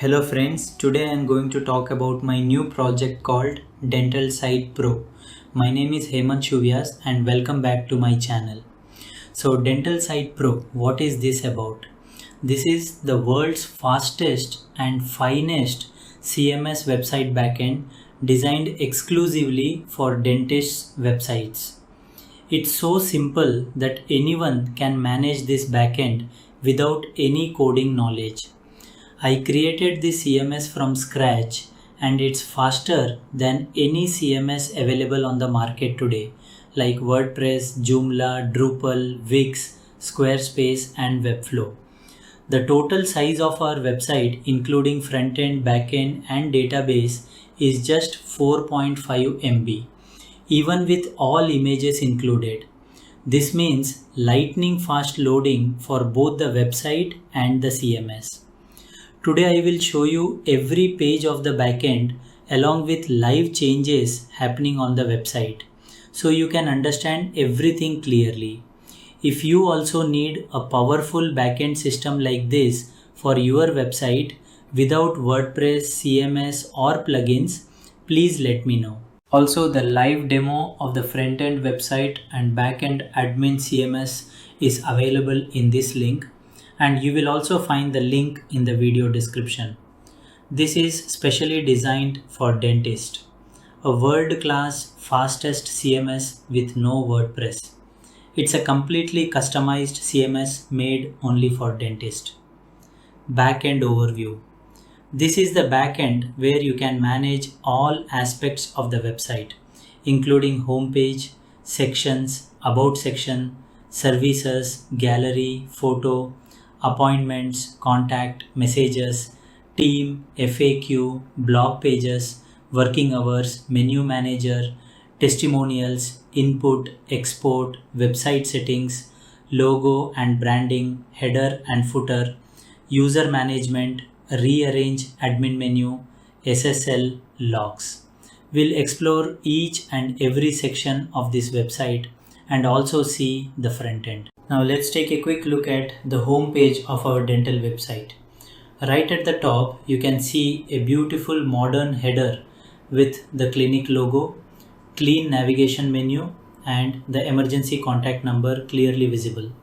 Hello friends, today I am going to talk about my new project called DentalSite Pro. My name is Hemant Vyas and welcome back to my channel. So DentalSite Pro, what is this about? This is the world's fastest and finest CMS website backend designed exclusively for dentists' websites. It's so simple that anyone can manage this backend without any coding knowledge. I created the CMS from scratch and it's faster than any CMS available on the market today, like WordPress, Joomla, Drupal, Wix, Squarespace and Webflow. The total size of our website, including front-end, back-end and database, is just 4.5 MB, even with all images included. This means lightning fast loading for both the website and the CMS. Today I will show you every page of the backend along with live changes happening on the website, so you can understand everything clearly. If you also need a powerful backend system like this for your website without WordPress, CMS or plugins, please let me know. Also, the live demo of the front-end website and backend admin CMS is available in this link, and you will also find the link in the video description. This is specially designed for dentists, a world-class fastest CMS with no WordPress. It's a completely customized CMS made only for dentists. Backend overview. This is the backend where you can manage all aspects of the website, including homepage, sections, about section, services, gallery, photo, appointments, contact, messages, team, FAQ, blog pages, working hours, menu manager, testimonials, input, export, website settings, logo and branding, header and footer, user management, rearrange admin menu, SSL, logs. We'll explore each and every section of this website and also see the front end. Now let's take a quick look at the home page of our dental website. Right at the top, you can see a beautiful modern header with the clinic logo, clean navigation menu, and the emergency contact number clearly visible.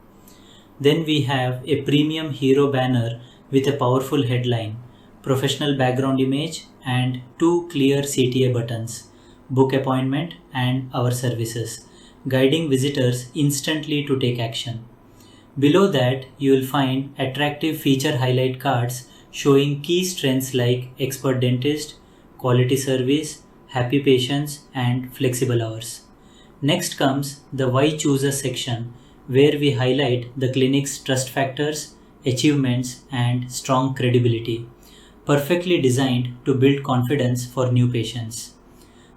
Then we have a premium hero banner with a powerful headline, professional background image, and two clear CTA buttons, book appointment and our services, guiding visitors instantly to take action. Below that, you will find attractive feature highlight cards showing key strengths like expert dentist, quality service, happy patients, and flexible hours. Next comes the Why Choose Us section, where we highlight the clinic's trust factors, achievements, and strong credibility, perfectly designed to build confidence for new patients.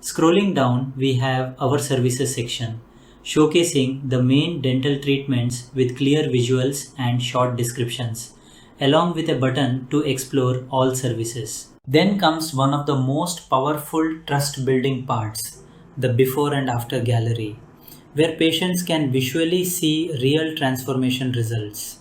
Scrolling down, we have our services section, showcasing the main dental treatments with clear visuals and short descriptions, along with a button to explore all services. Then comes one of the most powerful trust building parts, the before and after gallery, where patients can visually see real transformation results.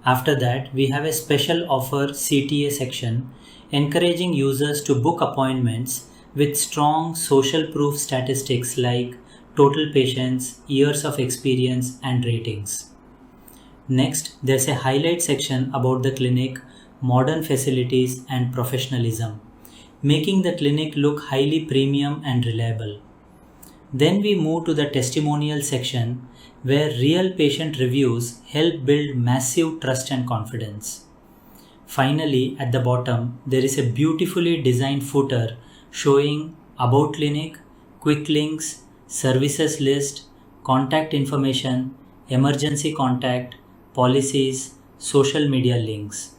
After that, we have a special offer CTA section, encouraging users to book appointments with strong social proof statistics like total patients, years of experience, and ratings. Next, there's a highlight section about the clinic, modern facilities, and professionalism, making the clinic look highly premium and reliable. Then we move to the testimonial section, where real patient reviews help build massive trust and confidence. Finally, at the bottom, there is a beautifully designed footer showing about clinic, quick links, services list, contact information, emergency contact, policies, social media links.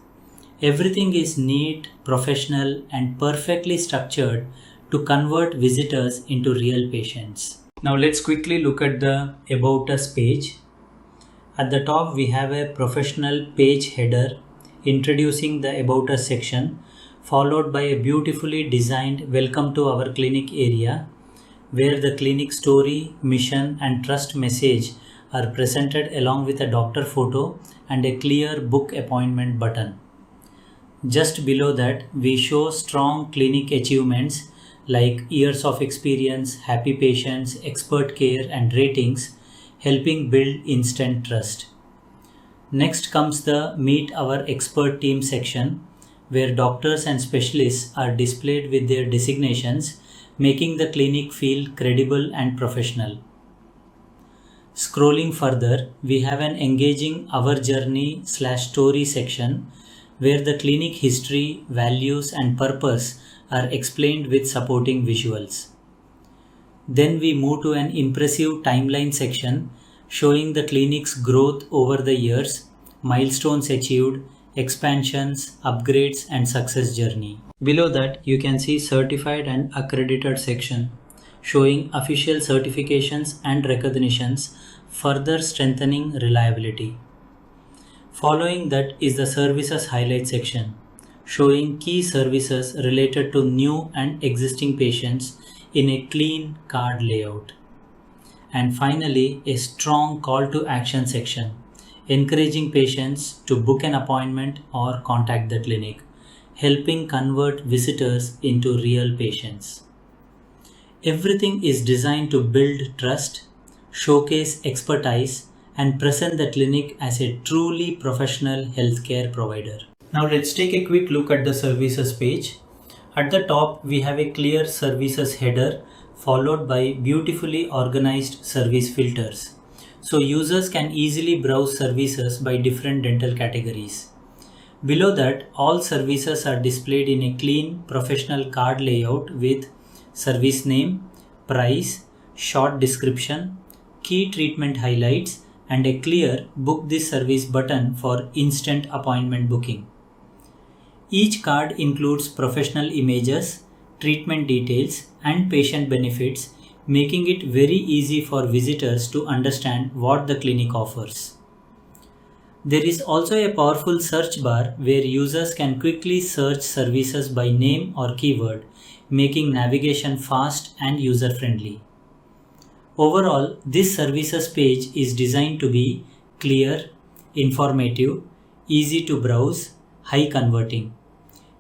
Everything is neat, professional, and perfectly structured to convert visitors into real patients. Now let's quickly look at the About Us page. At the top, we have a professional page header introducing the About Us section, followed by a beautifully designed Welcome to our clinic area, where the clinic story, mission, and trust message are presented along with a doctor photo and a clear book appointment button. Just below that, we show strong clinic achievements like years of experience, happy patients, expert care, and ratings, helping build instant trust. Next comes the Meet Our Expert Team section, where doctors and specialists are displayed with their designations, making the clinic feel credible and professional. Scrolling further, we have an engaging Our Journey/Story section where the clinic history, values, and purpose are explained with supporting visuals. Then we move to an impressive timeline section showing the clinic's growth over the years, milestones achieved, expansions, upgrades, and success journey. Below that, you can see certified and accredited section showing official certifications and recognitions, further strengthening reliability. Following that is the services highlight section showing key services related to new and existing patients in a clean card layout. And finally, a strong call to action section encouraging patients to book an appointment or contact the clinic, helping convert visitors into real patients. Everything is designed to build trust, showcase expertise, and present the clinic as a truly professional healthcare provider. Now let's take a quick look at the services page. At the top, we have a clear services header followed by beautifully organized service filters. So users can easily browse services by different dental categories. Below that, all services are displayed in a clean, professional card layout with service name, price, short description, key treatment highlights, and a clear Book This Service button for instant appointment booking. Each card includes professional images, treatment details, and patient benefits, making it very easy for visitors to understand what the clinic offers. There is also a powerful search bar where users can quickly search services by name or keyword, making navigation fast and user-friendly. Overall, this services page is designed to be clear, informative, easy to browse, high converting,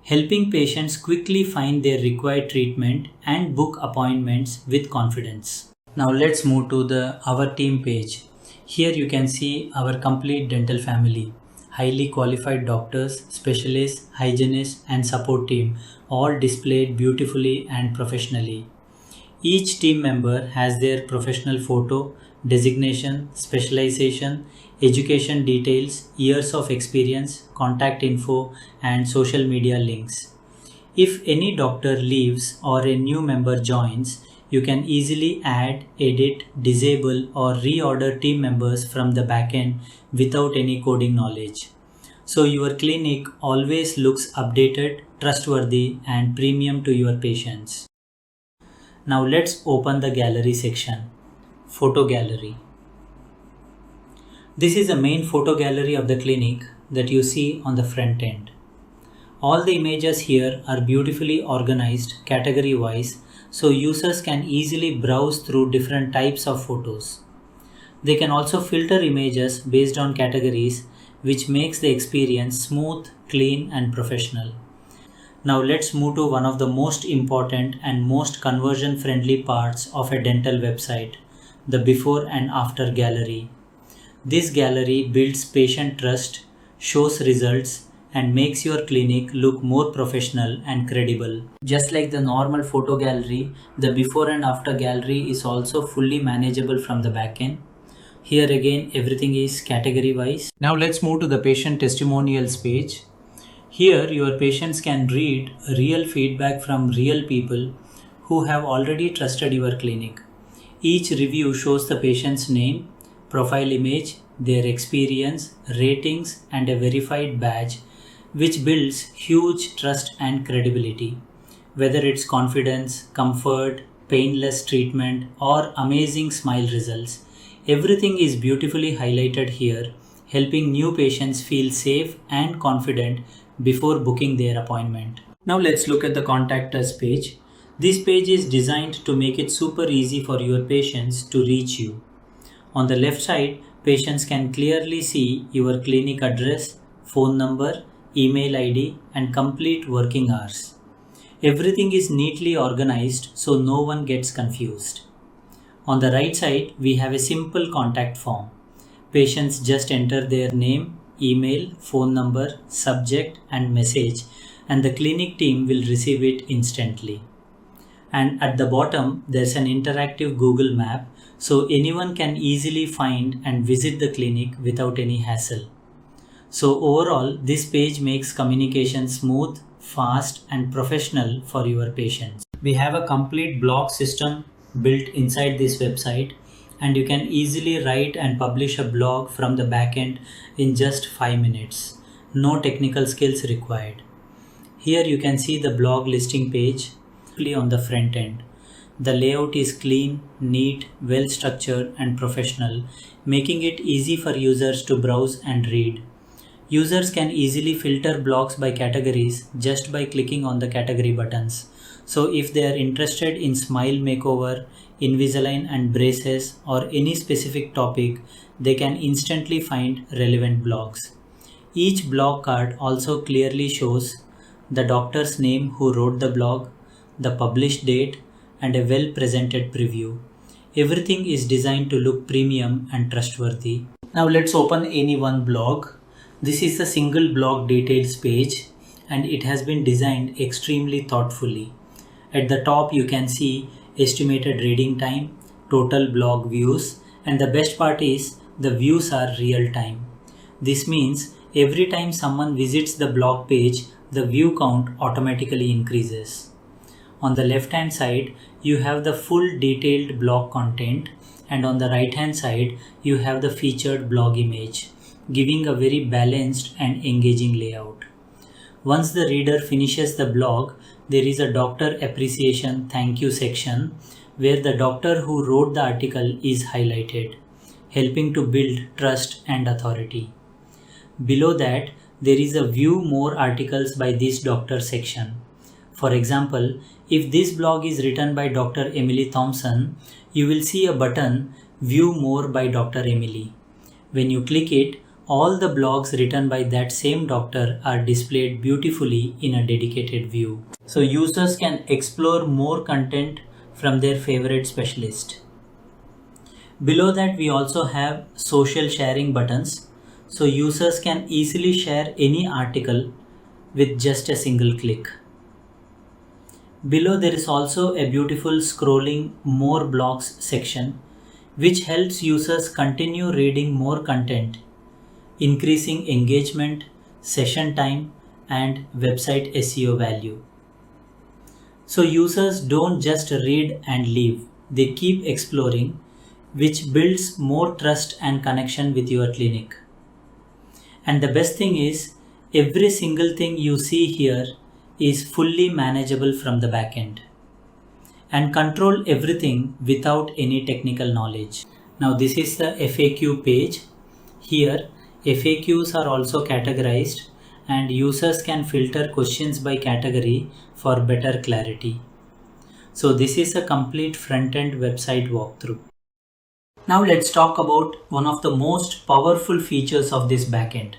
helping patients quickly find their required treatment and book appointments with confidence. Now let's move to the Our Team page. Here you can see our complete dental family, highly qualified doctors, specialists, hygienists, and support team, all displayed beautifully and professionally. Each team member has their professional photo, designation, specialization, education details, years of experience, contact info, and social media links. If any doctor leaves or a new member joins, you can easily add, edit, disable, or reorder team members from the backend without any coding knowledge. So your clinic always looks updated, trustworthy, and premium to your patients. Now let's open the gallery section. Photo gallery. This is the main photo gallery of the clinic that you see on the front end. All the images here are beautifully organized category wise, so users can easily browse through different types of photos. They can also filter images based on categories, which makes the experience smooth, clean, and professional. Now let's move to one of the most important and most conversion friendly parts of a dental website, the before and after gallery. This gallery builds patient trust, shows results, and makes your clinic look more professional and credible. Just like the normal photo gallery, the before and after gallery is also fully manageable from the backend. Here again, everything is category wise. Now let's move to the patient testimonials page. Here your patients can read real feedback from real people who have already trusted your clinic. Each review shows the patient's name, profile image, their experience, ratings, and a verified badge, which builds huge trust and credibility. Whether it's confidence, comfort, painless treatment, or amazing smile results, everything is beautifully highlighted here, helping new patients feel safe and confident before booking their appointment. Now let's look at the Contact Us page. This page is designed to make it super easy for your patients to reach you. On the left side, patients can clearly see your clinic address, phone number, email ID, and complete working hours. Everything is neatly organized so no one gets confused. On the right side, we have a simple contact form. Patients just enter their name, email, phone number, subject, and message, and the clinic team will receive it instantly. And at the bottom, there's an interactive Google map so anyone can easily find and visit the clinic without any hassle. So overall, this page makes communication smooth, fast, and professional for your patients. We have a complete blog system built inside this website, and you can easily write and publish a blog from the backend in just 5 minutes. No technical skills required. Here you can see the blog listing page on the front end. The layout is clean, neat, well structured, and professional, making it easy for users to browse and read. Users can easily filter blogs by categories just by clicking on the category buttons. So if they are interested in smile makeover, Invisalign and braces, or any specific topic, they can instantly find relevant blogs. Each blog card also clearly shows the doctor's name who wrote the blog, the published date, and a well-presented preview. Everything is designed to look premium and trustworthy. Now let's open any one blog. This is the single blog details page, and it has been designed extremely thoughtfully. At the top you can see estimated reading time, total blog views, and the best part is the views are real time. This means every time someone visits the blog page, the view count automatically increases. On the left hand side, you have the full detailed blog content, and on the right hand side, you have the featured blog image, giving a very balanced and engaging layout. Once the reader finishes the blog, there is a doctor appreciation thank you section where the doctor who wrote the article is highlighted, helping to build trust and authority. Below that, there is a view more articles by this doctor section. For example, if this blog is written by Dr. Emily Thompson, you will see a button View More by Dr. Emily. When you click it, all the blogs written by that same doctor are displayed beautifully in a dedicated view. So users can explore more content from their favorite specialist. Below that, we also have social sharing buttons, so users can easily share any article with just a single click. Below there is also a beautiful scrolling more blogs section, which helps users continue reading more content, increasing engagement, session time, and website SEO value. So users don't just read and leave, they keep exploring, which builds more trust and connection with your clinic. And the best thing is, every single thing you see here is fully manageable from the backend and control everything without any technical knowledge. Now this is the FAQ page. Here FAQs are also categorized and users can filter questions by category for better clarity. So this is a complete front-end website walkthrough. Now let's talk about one of the most powerful features of this backend.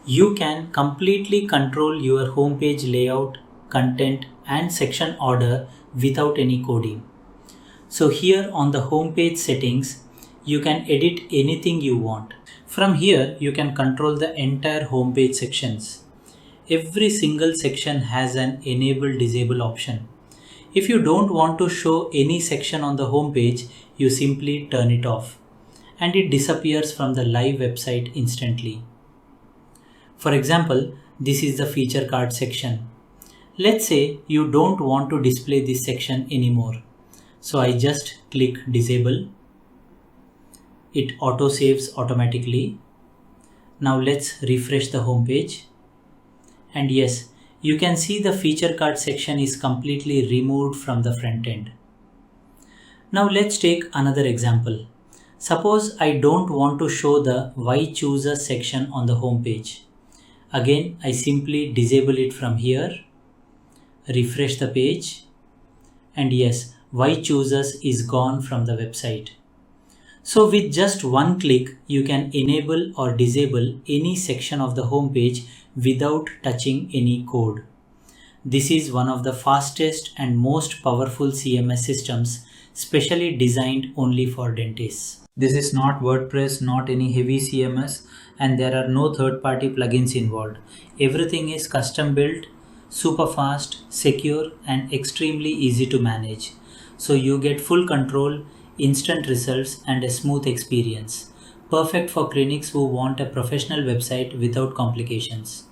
You can completely control your homepage layout, content, and section order without any coding. So here on the homepage settings, you can edit anything you want. From here, you can control the entire homepage sections. Every single section has an enable-disable option. If you don't want to show any section on the homepage, you simply turn it off and it disappears from the live website instantly. For example, this is the feature card section. Let's say you don't want to display this section anymore. So I just click disable. It auto saves automatically. Now let's refresh the homepage. And yes, you can see the feature card section is completely removed from the front end. Now let's take another example. Suppose I don't want to show the Why Choose Us section on the homepage. Again, I simply disable it from here, refresh the page, and yes, Why Choose Us is gone from the website. So with just one click, you can enable or disable any section of the homepage without touching any code. This is one of the fastest and most powerful CMS systems specially designed only for dentists. This is not WordPress, not any heavy CMS, and there are no third-party plugins involved. Everything is custom built, super fast, secure, and extremely easy to manage. So you get full control, instant results, and a smooth experience. Perfect for clinics who want a professional website without complications.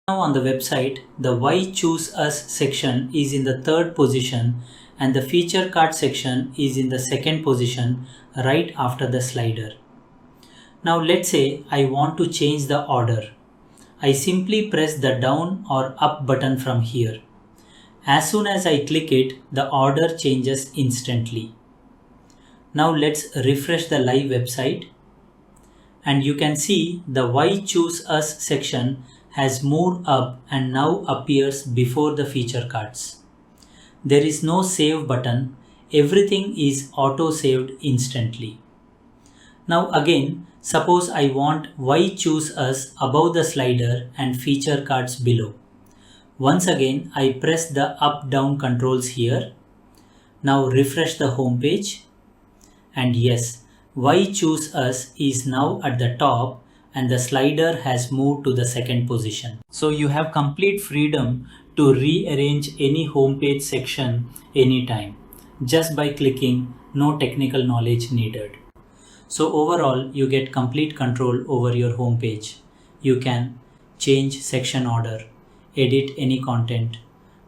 Now on the website, the Why Choose Us section is in the third position and the feature card section is in the second position right after the slider. Now let's say I want to change the order. I simply press the down or up button from here. As soon as I click it, the order changes instantly. Now let's refresh the live website and you can see the Why Choose Us section has moved up and now appears before the feature cards. There is no save button, everything is auto saved instantly. Now again, suppose I want Why Choose Us above the slider and feature cards below. Once again, I press the up down controls here. Now refresh the home page and yes, Why Choose Us is now at the top and the slider has moved to the second position. So you have complete freedom to rearrange any homepage section anytime just by clicking, no technical knowledge needed. So overall you get complete control over your homepage. You can change section order, edit any content,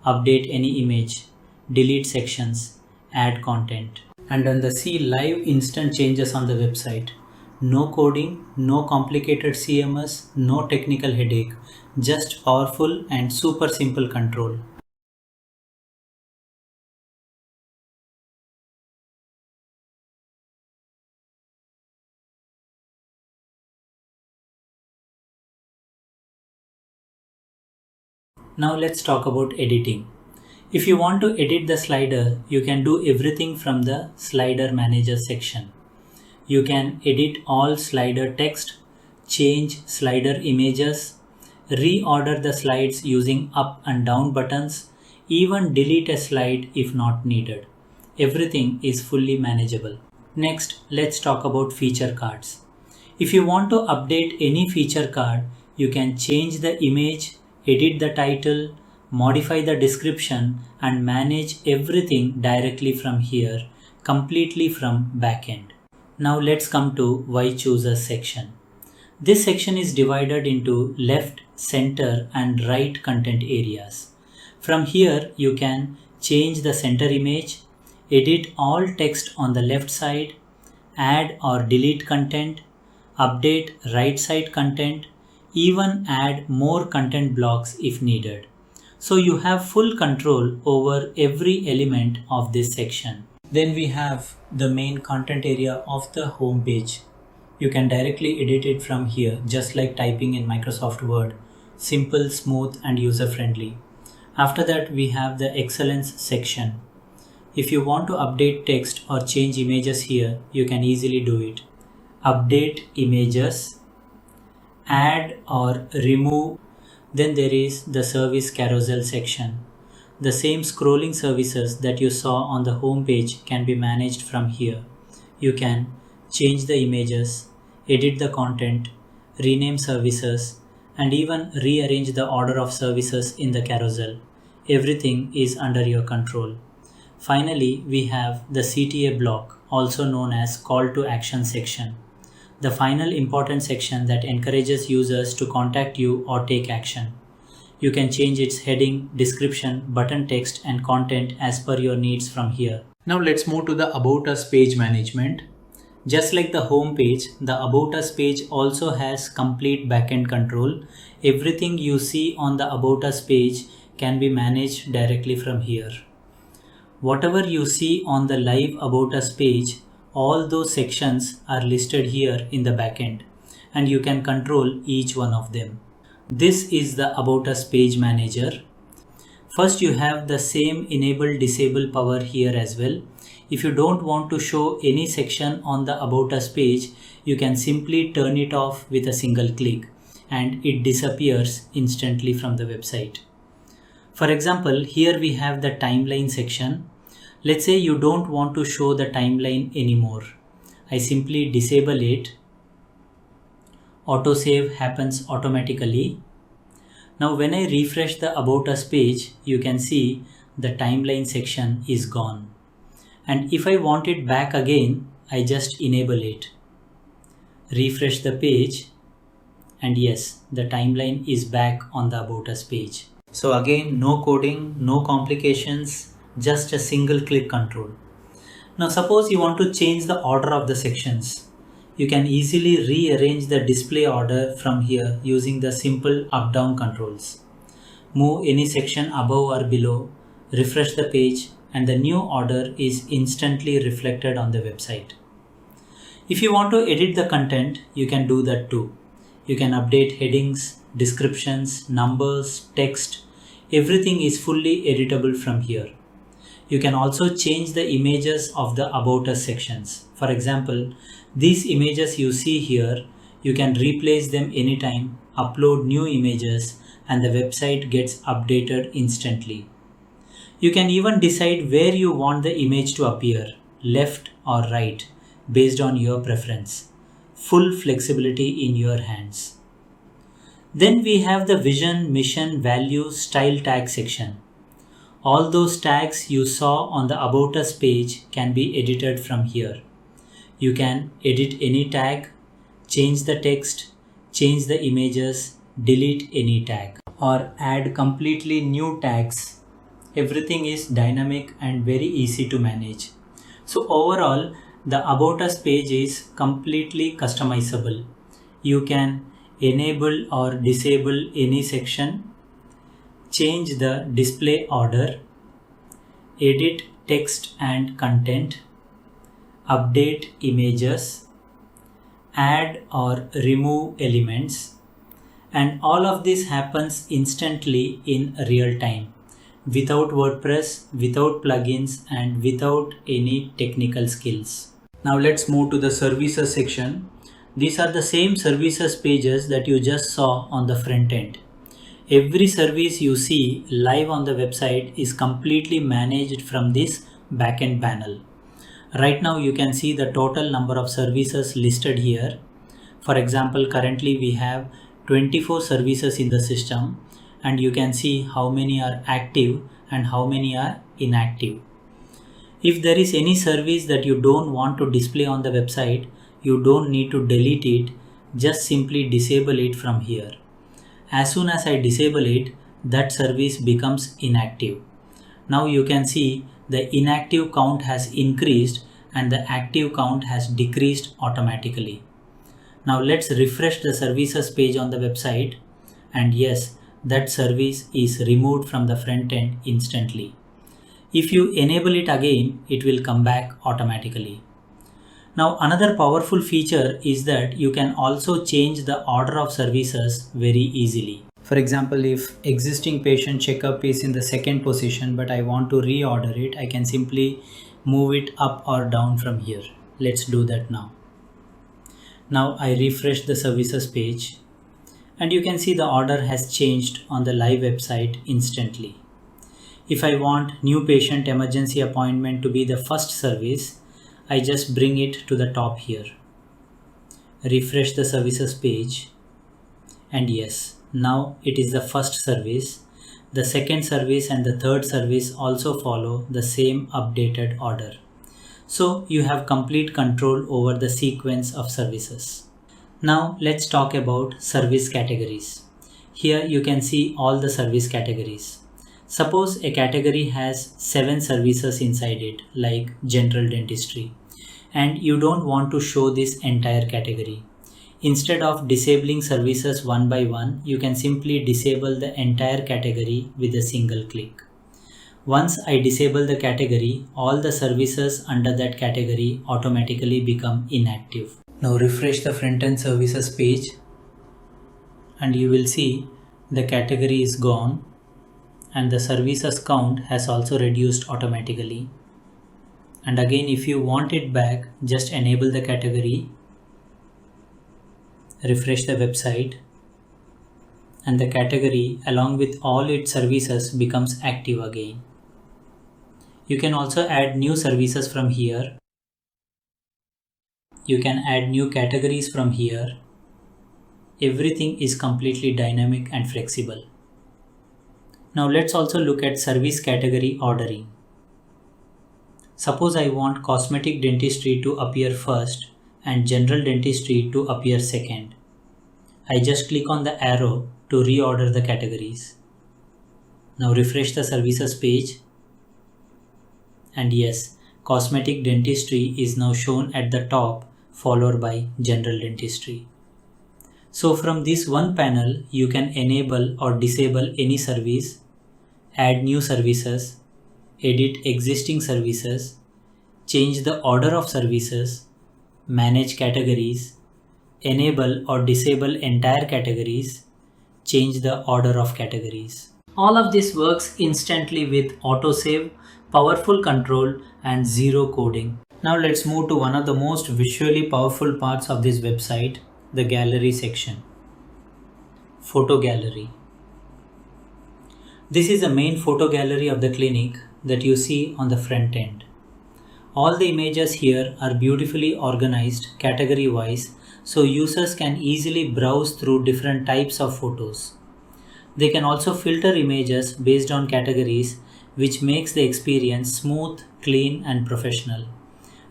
update any image, delete sections, add content. And then the see live instant changes on the website. No coding, no complicated CMS, no technical headache, just powerful and super simple control. Now let's talk about editing. If you want to edit the slider, you can do everything from the slider manager section. You can edit all slider text, change slider images, reorder the slides using up and down buttons, even delete a slide if not needed. Everything is fully manageable. Next, let's talk about feature cards. If you want to update any feature card, you can change the image, edit the title, modify the description, and manage everything directly from here, completely from backend. Now let's come to Why Choose Us section. This section is divided into left, center, and right content areas. From here, you can change the center image, edit all text on the left side, add or delete content, update right side content, even add more content blocks if needed. So you have full control over every element of this section. Then we have the main content area of the home page. You can directly edit it from here, just like typing in Microsoft Word. Simple, smooth, and user-friendly. After that, we have the Excellence section. If you want to update text or change images here, you can easily do it. Update images, add or remove. Then there is the service carousel section. The same scrolling services that you saw on the home page can be managed from here. You can change the images, edit the content, rename services, and even rearrange the order of services in the carousel. Everything is under your control. Finally, we have the CTA block, also known as Call to Action section. The final important section that encourages users to contact you or take action. You can change its heading, description, button text, and content as per your needs from here. Now let's move to the About Us page management. Just like the home page, the About Us page also has complete backend control. Everything you see on the About Us page can be managed directly from here. Whatever you see on the live About Us page, all those sections are listed here in the backend, and you can control each one of them. This is the About Us page manager. First, you have the same enable disable power here as well. If you don't want to show any section on the About Us page, you can simply turn it off with a single click and it disappears instantly from the website. For example, here we have the timeline section. Let's say you don't want to show the timeline anymore. I simply disable it. Autosave happens automatically. Now when I refresh the About Us page, you can see the timeline section is gone. And if I want it back again, I just enable it. Refresh the page, and yes, the timeline is back on the About Us page. So again, no coding, no complications, just a single click control. Now suppose you want to change the order of the sections. You can easily rearrange the display order from here using the simple up-down controls. Move any section above or below, refresh the page, and the new order is instantly reflected on the website. If you want to edit the content, you can do that too. You can update headings, descriptions, numbers, text. Everything is fully editable from here. You can also change the images of the About Us sections. For example, these images you see here, you can replace them anytime, upload new images, and the website gets updated instantly. You can even decide where you want the image to appear, left or right, based on your preference. Full flexibility in your hands. Then we have the vision, mission, value, style tag section. All those tags you saw on the About Us page can be edited from here. You can edit any tag, change the text, change the images, delete any tag, or add completely new tags. Everything is dynamic and very easy to manage. So overall, the About Us page is completely customizable. You can enable or disable any section, change the display order, edit text and content, update images, add or remove elements, and all of this happens instantly in real time, without WordPress, without plugins, and without any technical skills. Now let's move to the services section. These are the same services pages that you just saw on the front end. Every service you see live on the website is completely managed from this backend panel. Right now you can see the total number of services listed here. For example, currently we have 24 services in the system, and you can see how many are active and how many are inactive. If there is any service that you don't want to display on the website, you don't need to delete it, just simply disable it from here. As soon as I disable it, that service becomes inactive. Now you can see the inactive count has increased and the active count has decreased automatically. Now let's refresh the services page on the website, and yes, that service is removed from the front end instantly. If you enable it again, it will come back automatically. Now another powerful feature is that you can also change the order of services very easily. For example, if existing patient checkup is in the second position but I want to reorder it, I can simply move it up or down from here. Let's do that now. Now I refresh the services page, and you can see the order has changed on the live website instantly. If I want new patient emergency appointment to be the first service, I just bring it to the top here. Refresh the services page, and yes, now it is the first service. The second service and the third service also follow the same updated order. So you have complete control over the sequence of services. Now let's talk about service categories. Here you can see all the service categories. Suppose a category has 7 services inside it, like general dentistry, and you don't want to show this entire category. Instead of disabling services one by one, you can simply disable the entire category with a single click. Once I disable the category, all the services under that category automatically become inactive. Now refresh the front-end services page, and you will see the category is gone and the services count has also reduced automatically. And again, if you want it back, just enable the category, refresh the website, and the category along with all its services becomes active again. You can also add new services from here. You can add new categories from here. Everything is completely dynamic and flexible. Now let's also look at service category ordering. Suppose I want cosmetic dentistry to appear first and general dentistry to appear second. I just click on the arrow to reorder the categories. Now refresh the services page. And yes, cosmetic dentistry is now shown at the top, followed by general dentistry. So from this one panel, you can enable or disable any service, add new services, edit existing services, change the order of services, manage categories, enable or disable entire categories, change the order of categories. All of this works instantly with autosave, powerful control, and zero coding. Now let's move to one of the most visually powerful parts of this website, the gallery section. Photo gallery. This is the main photo gallery of the clinic that you see on the front end. All the images here are beautifully organized category wise, so users can easily browse through different types of photos. They can also filter images based on categories, which makes the experience smooth, clean, and professional.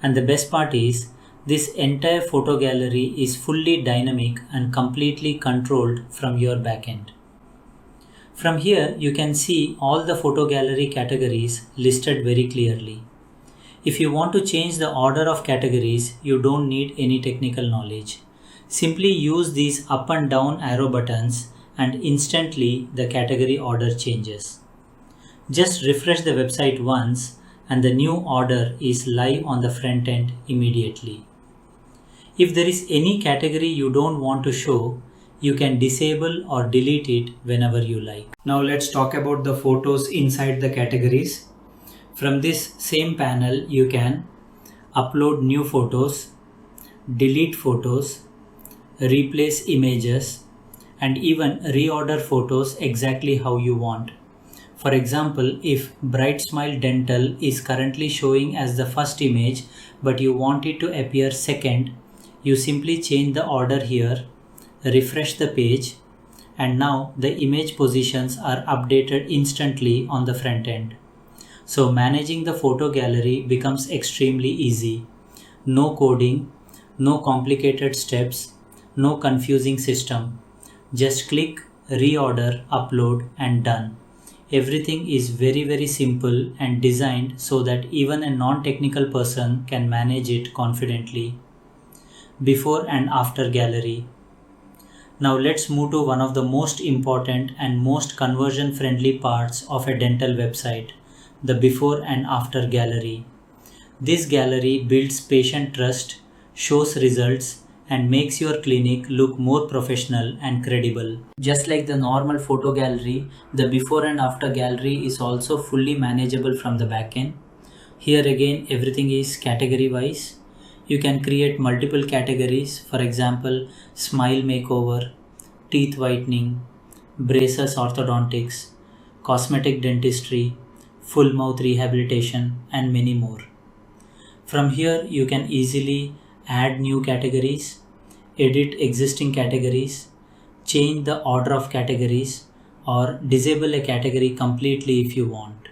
And the best part is, this entire photo gallery is fully dynamic and completely controlled from your backend. From here, you can see all the photo gallery categories listed very clearly. If you want to change the order of categories, you don't need any technical knowledge. Simply use these up and down arrow buttons and instantly the category order changes. Just refresh the website once and the new order is live on the front end immediately. If there is any category you don't want to show, you can disable or delete it whenever you like. Now let's talk about the photos inside the categories. From this same panel, you can upload new photos, delete photos, replace images, and even reorder photos exactly how you want. For example, if Bright Smile Dental is currently showing as the first image, but you want it to appear second, you simply change the order here, refresh the page, and now the image positions are updated instantly on the front end. So managing the photo gallery becomes extremely easy. No coding, no complicated steps, no confusing system. Just click, reorder, upload, and done. Everything is very simple and designed so that even a non-technical person can manage it confidently. Before and after gallery. Now let's move to one of the most important and most conversion friendly parts of a dental website, the before and after gallery. This gallery builds patient trust, shows results, and makes your clinic look more professional and credible. Just like the normal photo gallery, the before and after gallery is also fully manageable from the backend. Here again, everything is category wise. You can create multiple categories, for example, smile makeover, teeth whitening, braces orthodontics, cosmetic dentistry, full mouth rehabilitation, and many more. From here, you can easily add new categories, edit existing categories, change the order of categories, or disable a category completely if you want.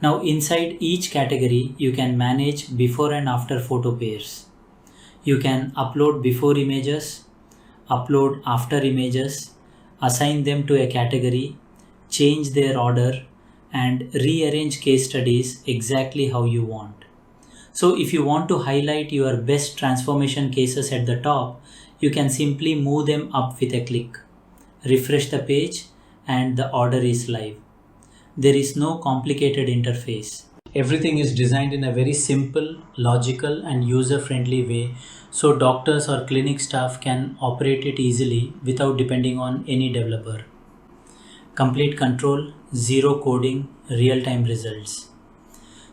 Now inside each category, you can manage before and after photo pairs. You can upload before images, upload after images, assign them to a category, change their order, and rearrange case studies exactly how you want. So if you want to highlight your best transformation cases at the top, you can simply move them up with a click. Refresh the page and the order is live. There is no complicated interface. Everything is designed in a very simple, logical, and user-friendly way, so doctors or clinic staff can operate it easily without depending on any developer. complete control, zero coding, real-time results.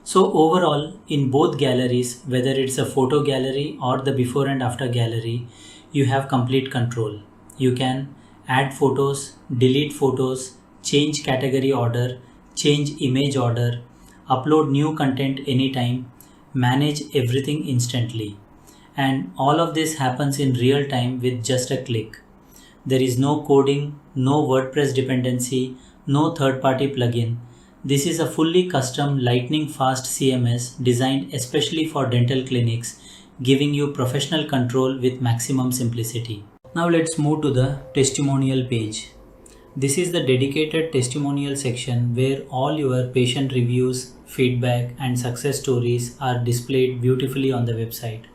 So overall, in both galleries, whether it's a photo gallery or the before and after gallery, you have complete control. You can add photos, delete photos, change category order, change image order, upload new content anytime, manage everything instantly. And all of this happens in real time with just a click. There is no coding, no WordPress dependency, no third-party plugin. This is a fully custom lightning fast CMS designed especially for dental clinics, giving you professional control with maximum simplicity. Now let's move to the testimonial page. This is the dedicated testimonial section where all your patient reviews, feedback and success stories are displayed beautifully on the website.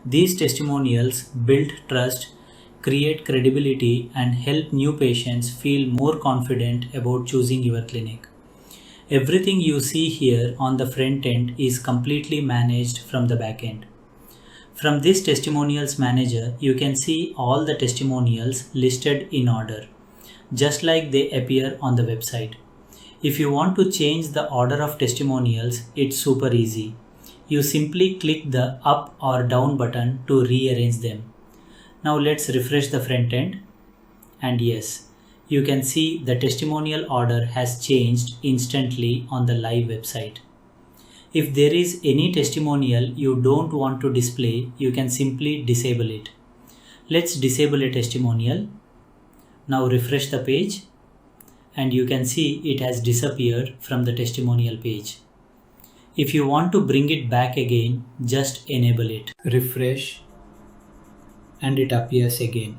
These testimonials build trust, create credibility and help new patients feel more confident about choosing your clinic. Everything you see here on the front end is completely managed from the back end. From this testimonials manager, you can see all the testimonials listed in order, just like they appear on the website. If you want to change the order of testimonials, it's super easy. You simply click the up or down button to rearrange them. Now let's refresh the front end, and yes, you can see the testimonial order has changed instantly on the live website. If there is any testimonial you don't want to display, you can simply disable it. Let's disable a testimonial. Now refresh the page and you can see it has disappeared from the testimonial page. If you want to bring it back again, just enable it. Refresh and it appears again,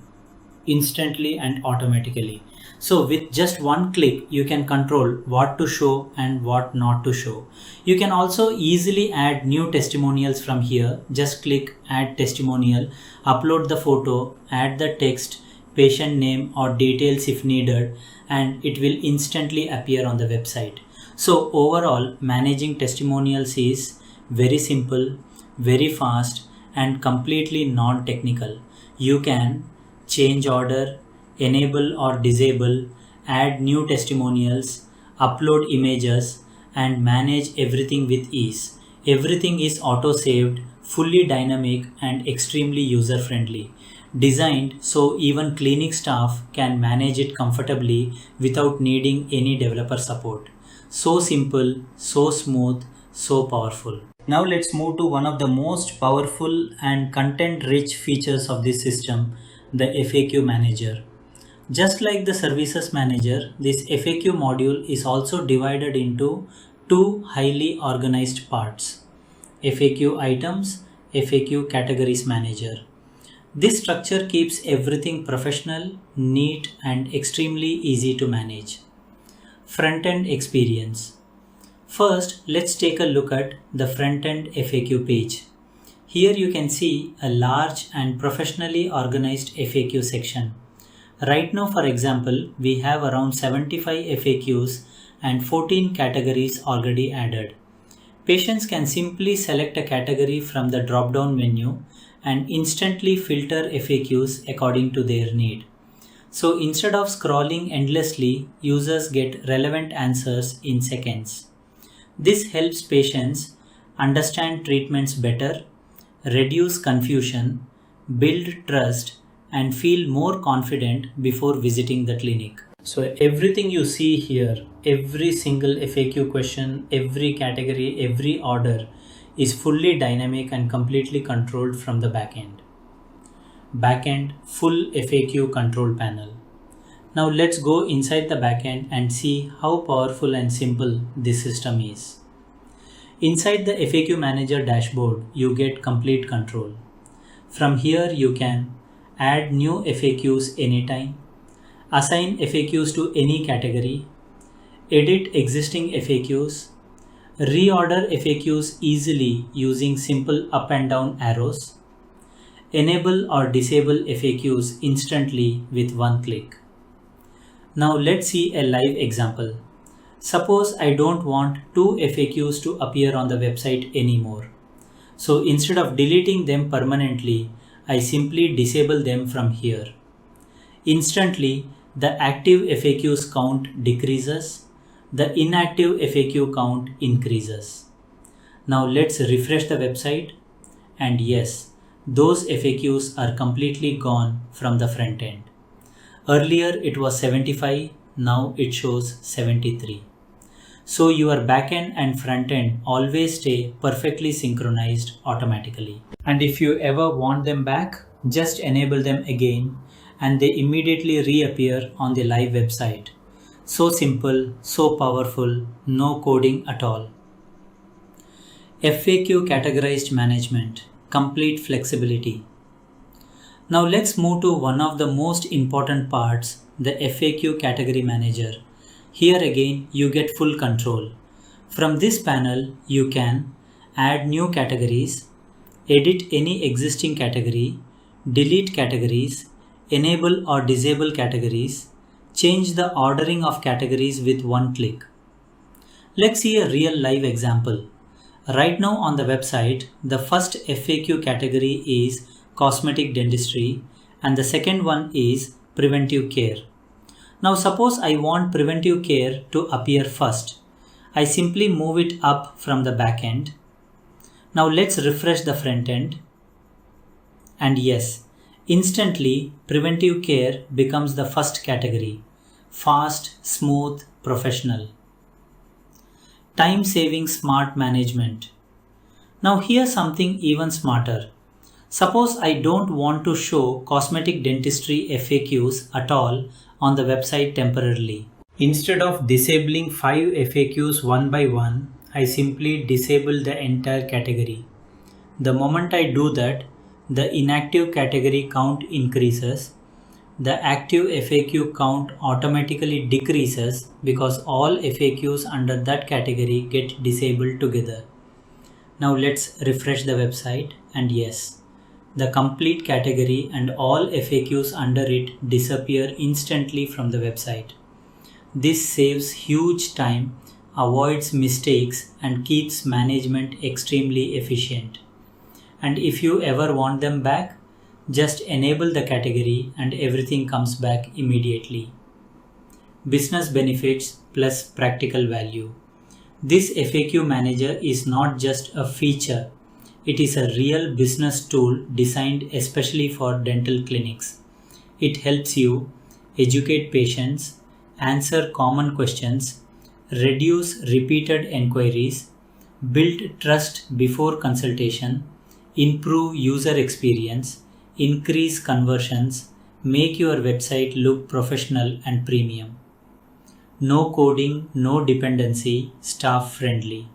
instantly and automatically. So with just one click, you can control what to show and what not to show. You can also easily add new testimonials from here. Just click add testimonial, upload the photo, add the text, patient name or details if needed, and it will instantly appear on the website. So overall, managing testimonials is very simple, very fast and completely non-technical. You can change order, enable or disable, add new testimonials, upload images and manage everything with ease. Everything is auto-saved, fully dynamic and extremely user-friendly. Designed so even clinic staff can manage it comfortably without needing any developer support. So simple, so smooth, so powerful. Now let's move to one of the most powerful and content-rich features of this system, the FAQ manager. Just like the services manager, this FAQ module is also divided into two highly organized parts: FAQ items, FAQ categories manager. This structure keeps everything professional, neat and extremely easy to manage. Front-end experience. First, let's take a look at the front-end FAQ page. Here you can see a large and professionally organized FAQ section. Right now, for example, we have around 75 FAQs and 14 categories already added. Patients can simply select a category from the drop-down menu and instantly filter FAQs according to their need. So instead of scrolling endlessly, users get relevant answers in seconds. This helps patients understand treatments better, reduce confusion, build trust, and feel more confident before visiting the clinic. So everything you see here, every single FAQ question, every category, every order is fully dynamic and completely controlled from the backend. Backend full FAQ control panel. Now let's go inside the backend and see how powerful and simple this system is. Inside the FAQ manager dashboard, you get complete control. From here you can add new FAQs anytime, assign FAQs to any category, edit existing FAQs, reorder FAQs easily using simple up and down arrows, enable or disable FAQs instantly with one click. Now let's see a live example. Suppose I don't want two FAQs to appear on the website anymore. So instead of deleting them permanently, I simply disable them from here. Instantly, the active FAQs count decreases, the inactive FAQ count increases. Now let's refresh the website, and yes, those FAQs are completely gone from the front end. Earlier it was 75, now it shows 73. So your backend and front end always stay perfectly synchronized automatically. And if you ever want them back, just enable them again and they immediately reappear on the live website. So simple, so powerful, no coding at all. FAQ categorized management, complete flexibility. Now let's move to one of the most important parts, the FAQ category manager. Here again you get full control. From this panel you can add new categories, edit any existing category, delete categories, enable or disable categories, change the ordering of categories with one click. Let's see a real live example. Right now on the website, the first FAQ category is cosmetic dentistry and the second one is preventive care. Now suppose I want preventive care to appear first. I simply move it up from the back end. Now let's refresh the front end. And yes, instantly preventive care becomes the first category. Fast, smooth, professional. Time saving smart management. Now here's something even smarter. Suppose I don't want to show cosmetic dentistry FAQs at all on the website temporarily. Instead of disabling 5 FAQs one by one, I simply disable the entire category. The moment I do that, the inactive category count increases. The active FAQ count automatically decreases because all FAQs under that category get disabled together. Now let's refresh the website, and yes, the complete category and all FAQs under it disappear instantly from the website. This saves huge time, avoids mistakes, and keeps management extremely efficient. And if you ever want them back, just enable the category and everything comes back immediately. Business benefits plus practical value. This FAQ manager is not just a feature. It is a real business tool designed especially for dental clinics. It helps you educate patients, answer common questions, reduce repeated enquiries, build trust before consultation, improve user experience, increase conversions, make your website look professional and premium. No coding, no dependency, staff friendly.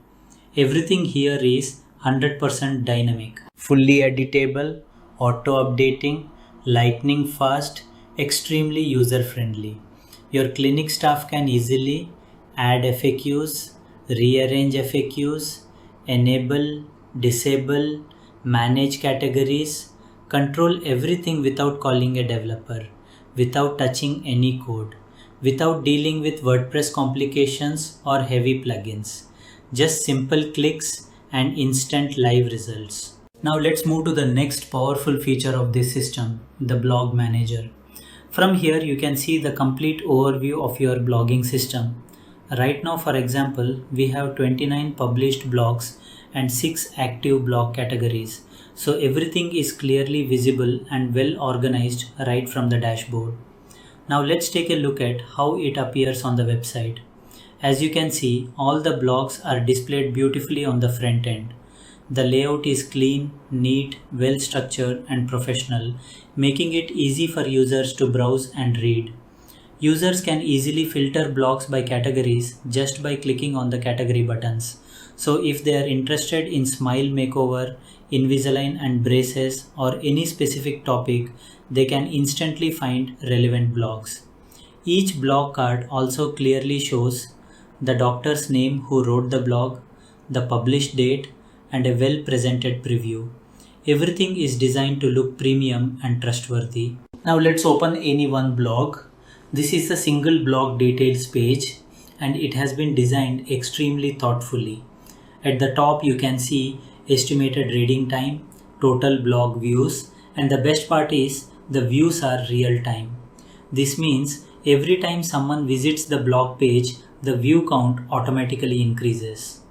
Everything here is 100% dynamic, fully editable, auto-updating, lightning fast, extremely user-friendly. Your clinic staff can easily add FAQs, rearrange FAQs, enable, disable, manage categories, control everything without calling a developer, without touching any code, without dealing with WordPress complications or heavy plugins. Just simple clicks and instant live results. Now let's move to the next powerful feature of this system, the blog manager. From here you can see the complete overview of your blogging system. Right now, for example, we have 29 published blogs and 6 active blog categories. So everything is clearly visible and well organized right from the dashboard. Now let's take a look at how it appears on the website. As you can see, all the blogs are displayed beautifully on the front end. The layout is clean, neat, well structured and professional, making it easy for users to browse and read. Users can easily filter blogs by categories just by clicking on the category buttons. So if they are interested in smile makeover, Invisalign and braces or any specific topic, they can instantly find relevant blogs. Each blog card also clearly shows the doctor's name who wrote the blog, the published date, and a well-presented preview. Everything is designed to look premium and trustworthy. Now let's open any one blog. This is a single blog details page and it has been designed extremely thoughtfully. At the top you can see estimated reading time, total blog views, and the best part is the views are real time. This means Every time someone visits the blog page, the view count automatically increases.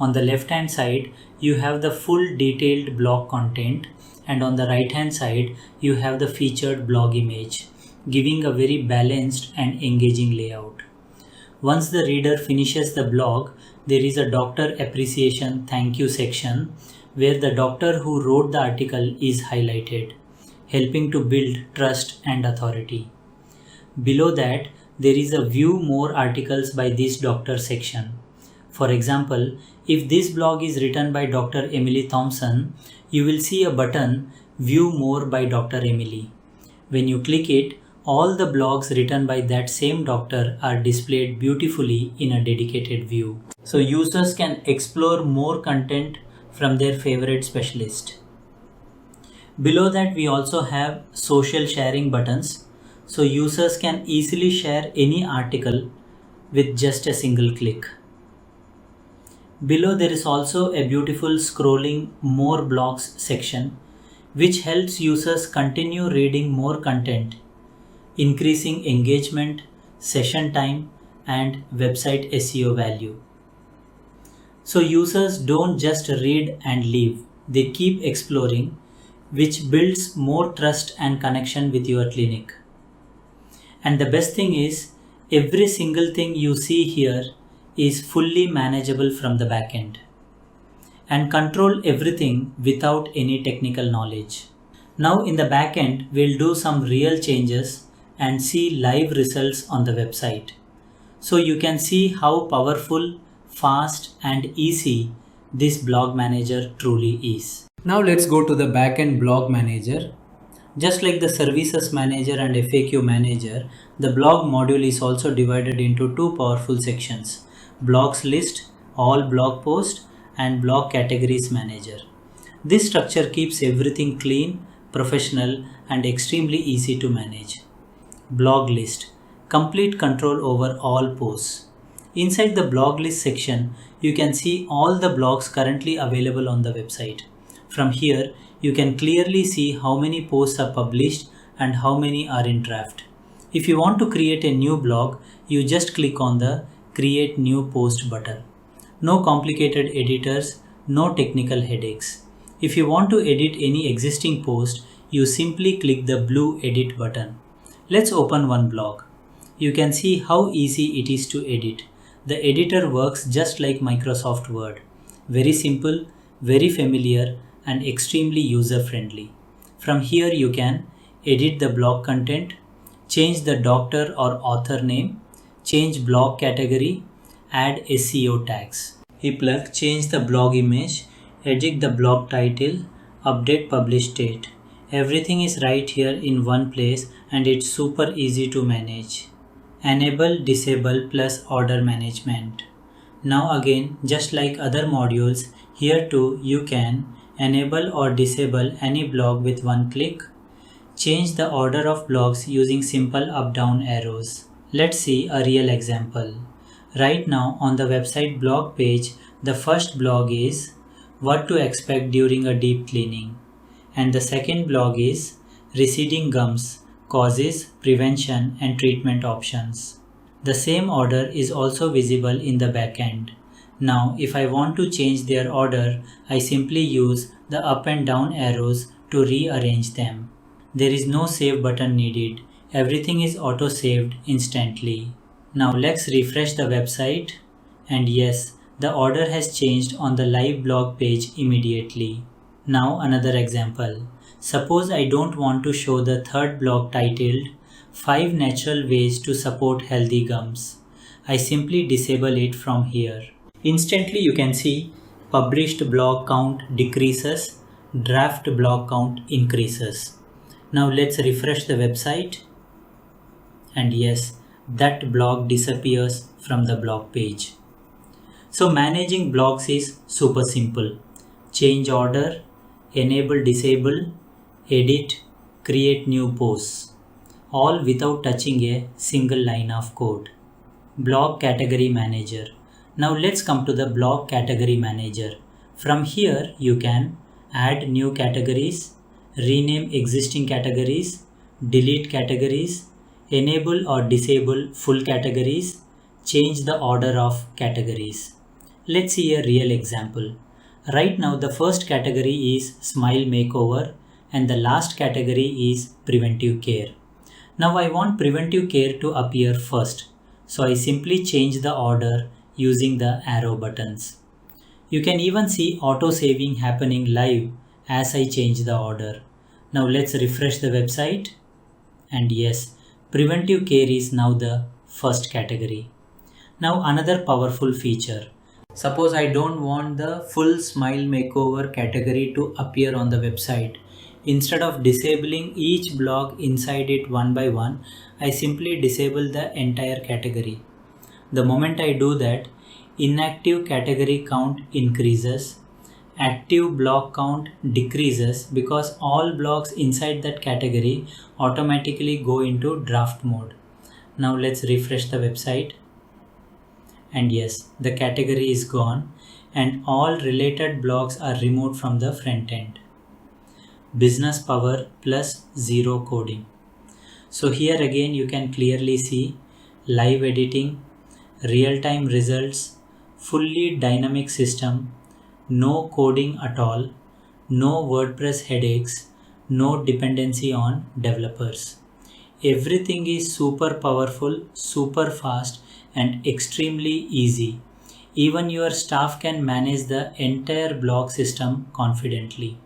On the left hand side, you have the full detailed blog content, and on the right hand side, you have the featured blog image, giving a very balanced and engaging layout. Once the reader finishes the blog, there is a doctor appreciation thank you section where the doctor who wrote the article is highlighted, helping to build trust and authority. Below that, there is a view more articles by this doctor section. For example, if this blog is written by Dr. Emily Thompson, you will see a button View More by Dr. Emily. When you click it, all the blogs written by that same doctor are displayed beautifully in a dedicated view. So users can explore more content from their favorite specialist. Below that, we also have social sharing buttons. So users can easily share any article with just a single click. Below there is also a beautiful scrolling more blogs section which helps users continue reading more content, increasing engagement, session time, and website SEO value. So users don't just read and leave, they keep exploring, which builds more trust and connection with your clinic. And the best thing is, every single thing you see here is fully manageable from the backend and control everything without any technical knowledge. Now in the backend, we'll do some real changes and see live results on the website. So you can see how powerful, fast, and easy this blog manager truly is. Now let's go to the backend blog manager. Just like the services manager and FAQ manager, the blog module is also divided into two powerful sections: blogs list, all blog post, and blog categories manager. This structure keeps everything clean, professional, and extremely easy to manage. Blog list, complete control over all posts. Inside the blog list section, you can see all the blogs currently available on the website. From here, you can clearly see how many posts are published and how many are in draft. If you want to create a new blog, you just click on the Create New Post button. No complicated editors, no technical headaches. If you want to edit any existing post, you simply click the blue Edit button. Let's open one blog. You can see how easy it is to edit. The editor works just like Microsoft Word. Very simple, very familiar, and extremely user-friendly. From here you can edit the blog content, change the doctor or author name, change blog category, add SEO tags. Change the blog image, edit the blog title, update publish date. Everything is right here in one place and it's super easy to manage. Enable, disable plus order management. Now again, just like other modules, here too you can enable or disable any blog with one click. Change the order of blogs using simple up-down arrows. Let's see a real example. Right now on the website blog page, the first blog is What to Expect During a Deep Cleaning, and the second blog is Receding Gums, Causes, Prevention and Treatment Options. The same order is also visible in the backend. Now if I want to change their order, I simply use the up and down arrows to rearrange them. There is no save button needed. Everything is auto saved instantly. Now let's refresh the website, and yes, the order has changed on the live blog page immediately. Now another example. Suppose I don't want to show the third blog titled 5 Natural Ways to Support Healthy Gums. I simply disable it from here. Instantly you can see published blog count decreases, draft blog count increases. Now let's refresh the website, and yes, that blog disappears from the blog page. So managing blogs is super simple. Change order, enable, disable, edit, create new posts, all without touching a single line of code. Blog category manager. Now let's come to the blog category manager. From here you can add new categories, rename existing categories, delete categories, enable or disable full categories, change the order of categories. Let's see a real example. Right now the first category is Smile Makeover and the last category is Preventive Care. Now I want Preventive Care to appear first, so I simply change the order using the arrow buttons. You can even see auto saving happening live as I change the order. Now let's refresh the website, and yes, Preventive Care is now the first category. Now another powerful feature. Suppose I don't want the full Smile Makeover category to appear on the website. Instead of disabling each blog inside it one by one, I simply disable the entire category. The moment I do that, inactive category count increases, active blog count decreases because all blogs inside that category automatically go into draft mode. Now let's refresh the website. And yes, the category is gone and all related blogs are removed from the front end. Business power plus zero coding. So here again you can clearly see live editing, real-time results, fully dynamic system, no coding at all, no WordPress headaches, no dependency on developers. Everything is super powerful, super fast and extremely easy. Even your staff can manage the entire blog system confidently.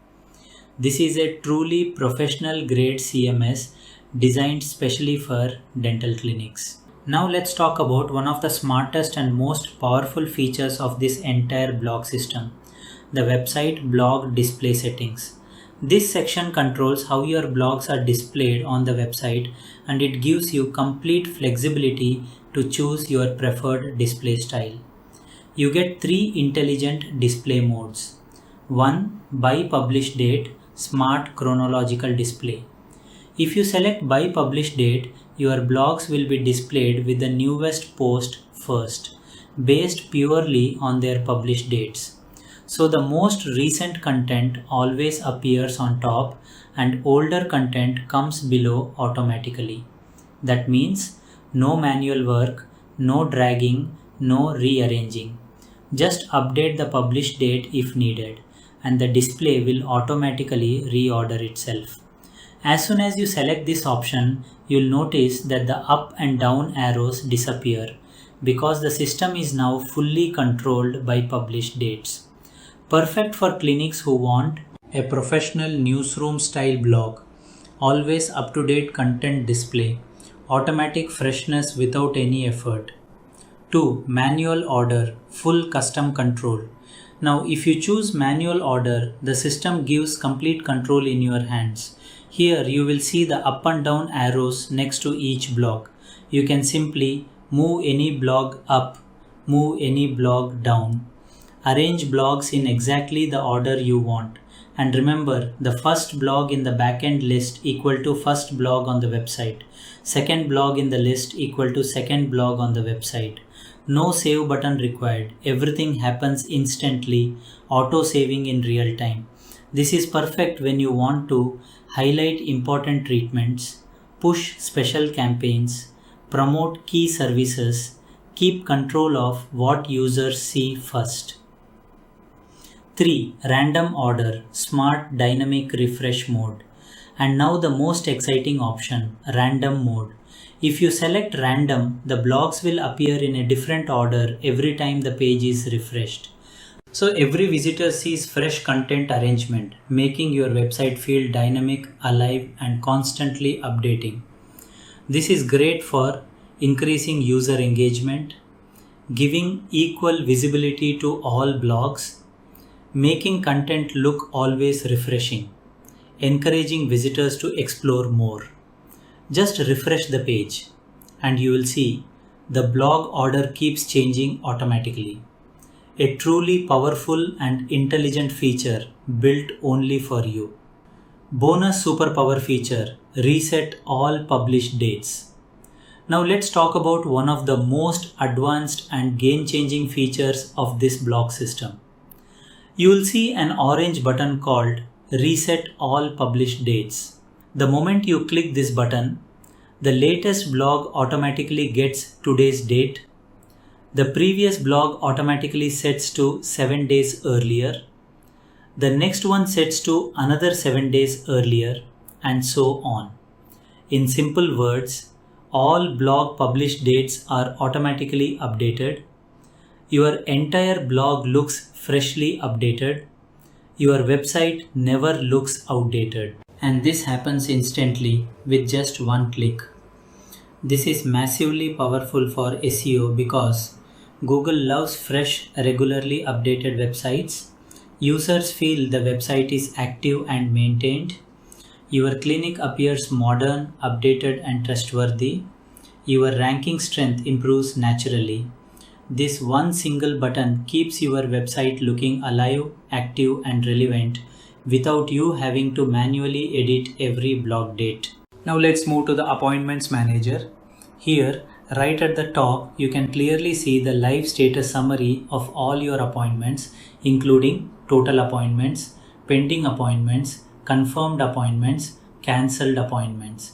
This is a truly professional grade CMS designed specially for dental clinics. Now let's talk about one of the smartest and most powerful features of this entire blog system, the website blog display settings. This section controls how your blogs are displayed on the website, and it gives you complete flexibility to choose your preferred display style. You get 3 intelligent display modes. 1. By publish date, smart chronological display. If you select by publish date, your blogs will be displayed with the newest post first, based purely on their publish dates. So the most recent content always appears on top and older content comes below automatically. That means no manual work, no dragging, no rearranging. Just update the publish date if needed, and the display will automatically reorder itself. As soon as you select this option, you'll notice that the up and down arrows disappear because the system is now fully controlled by publish dates. Perfect for clinics who want a professional newsroom style blog, always up-to-date content display, automatic freshness without any effort. 2. Manual order, full custom control. Now if you choose manual order, the system gives complete control in your hands. Here you will see the up and down arrows next to each blog. You can simply move any blog up, move any blog down. Arrange blogs in exactly the order you want. And remember, the first blog in the backend list equal to first blog on the website. Second blog in the list equal to second blog on the website. No save button required. Everything happens instantly, auto saving in real time. This is perfect when you want to highlight important treatments, push special campaigns, promote key services, keep control of what users see first. 3. Random order, smart dynamic refresh mode. And now the most exciting option, random mode. If you select random, the blogs will appear in a different order every time the page is refreshed. So every visitor sees fresh content arrangement, making your website feel dynamic, alive, and constantly updating. This is great for increasing user engagement, giving equal visibility to all blogs, making content look always refreshing, encouraging visitors to explore more. Just refresh the page and you will see the blog order keeps changing automatically. A truly powerful and intelligent feature built only for you. Bonus superpower feature, reset all published dates. Now let's talk about one of the most advanced and game-changing features of this blog system. You will see an orange button called Reset All Published Dates. The moment you click this button, The latest blog automatically gets today's date. The previous blog automatically sets to 7 days earlier. The next one sets to another 7 days earlier, and so on. In simple words, all blog published dates are automatically updated. Your entire blog looks freshly updated. Your website never looks outdated. And this happens instantly with just one click. This is massively powerful for SEO because Google loves fresh, regularly updated websites. Users feel the website is active and maintained. Your clinic appears modern, updated, and trustworthy. Your ranking strength improves naturally. This one single button keeps your website looking alive, active, and relevant without you having to manually edit every blog date. Now let's move to the Appointments Manager. Here, right at the top, you can clearly see the live status summary of all your appointments, including total appointments, pending appointments, confirmed appointments, cancelled appointments.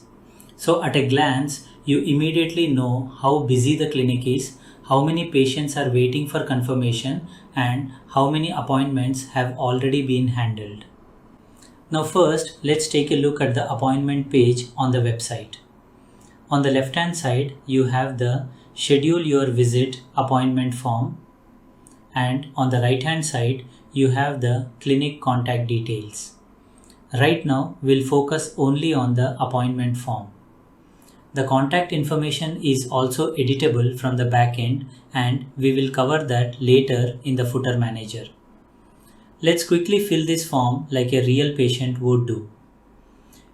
So at a glance, you immediately know how busy the clinic is, how many patients are waiting for confirmation, and how many appointments have already been handled. Now first, let's take a look at the appointment page on the website. On the left hand side, you have the Schedule Your Visit appointment form, and on the right hand side, you have the clinic contact details. Right now, we'll focus only on the appointment form. The contact information is also editable from the backend, and we will cover that later in the footer manager. Let's quickly fill this form like a real patient would do.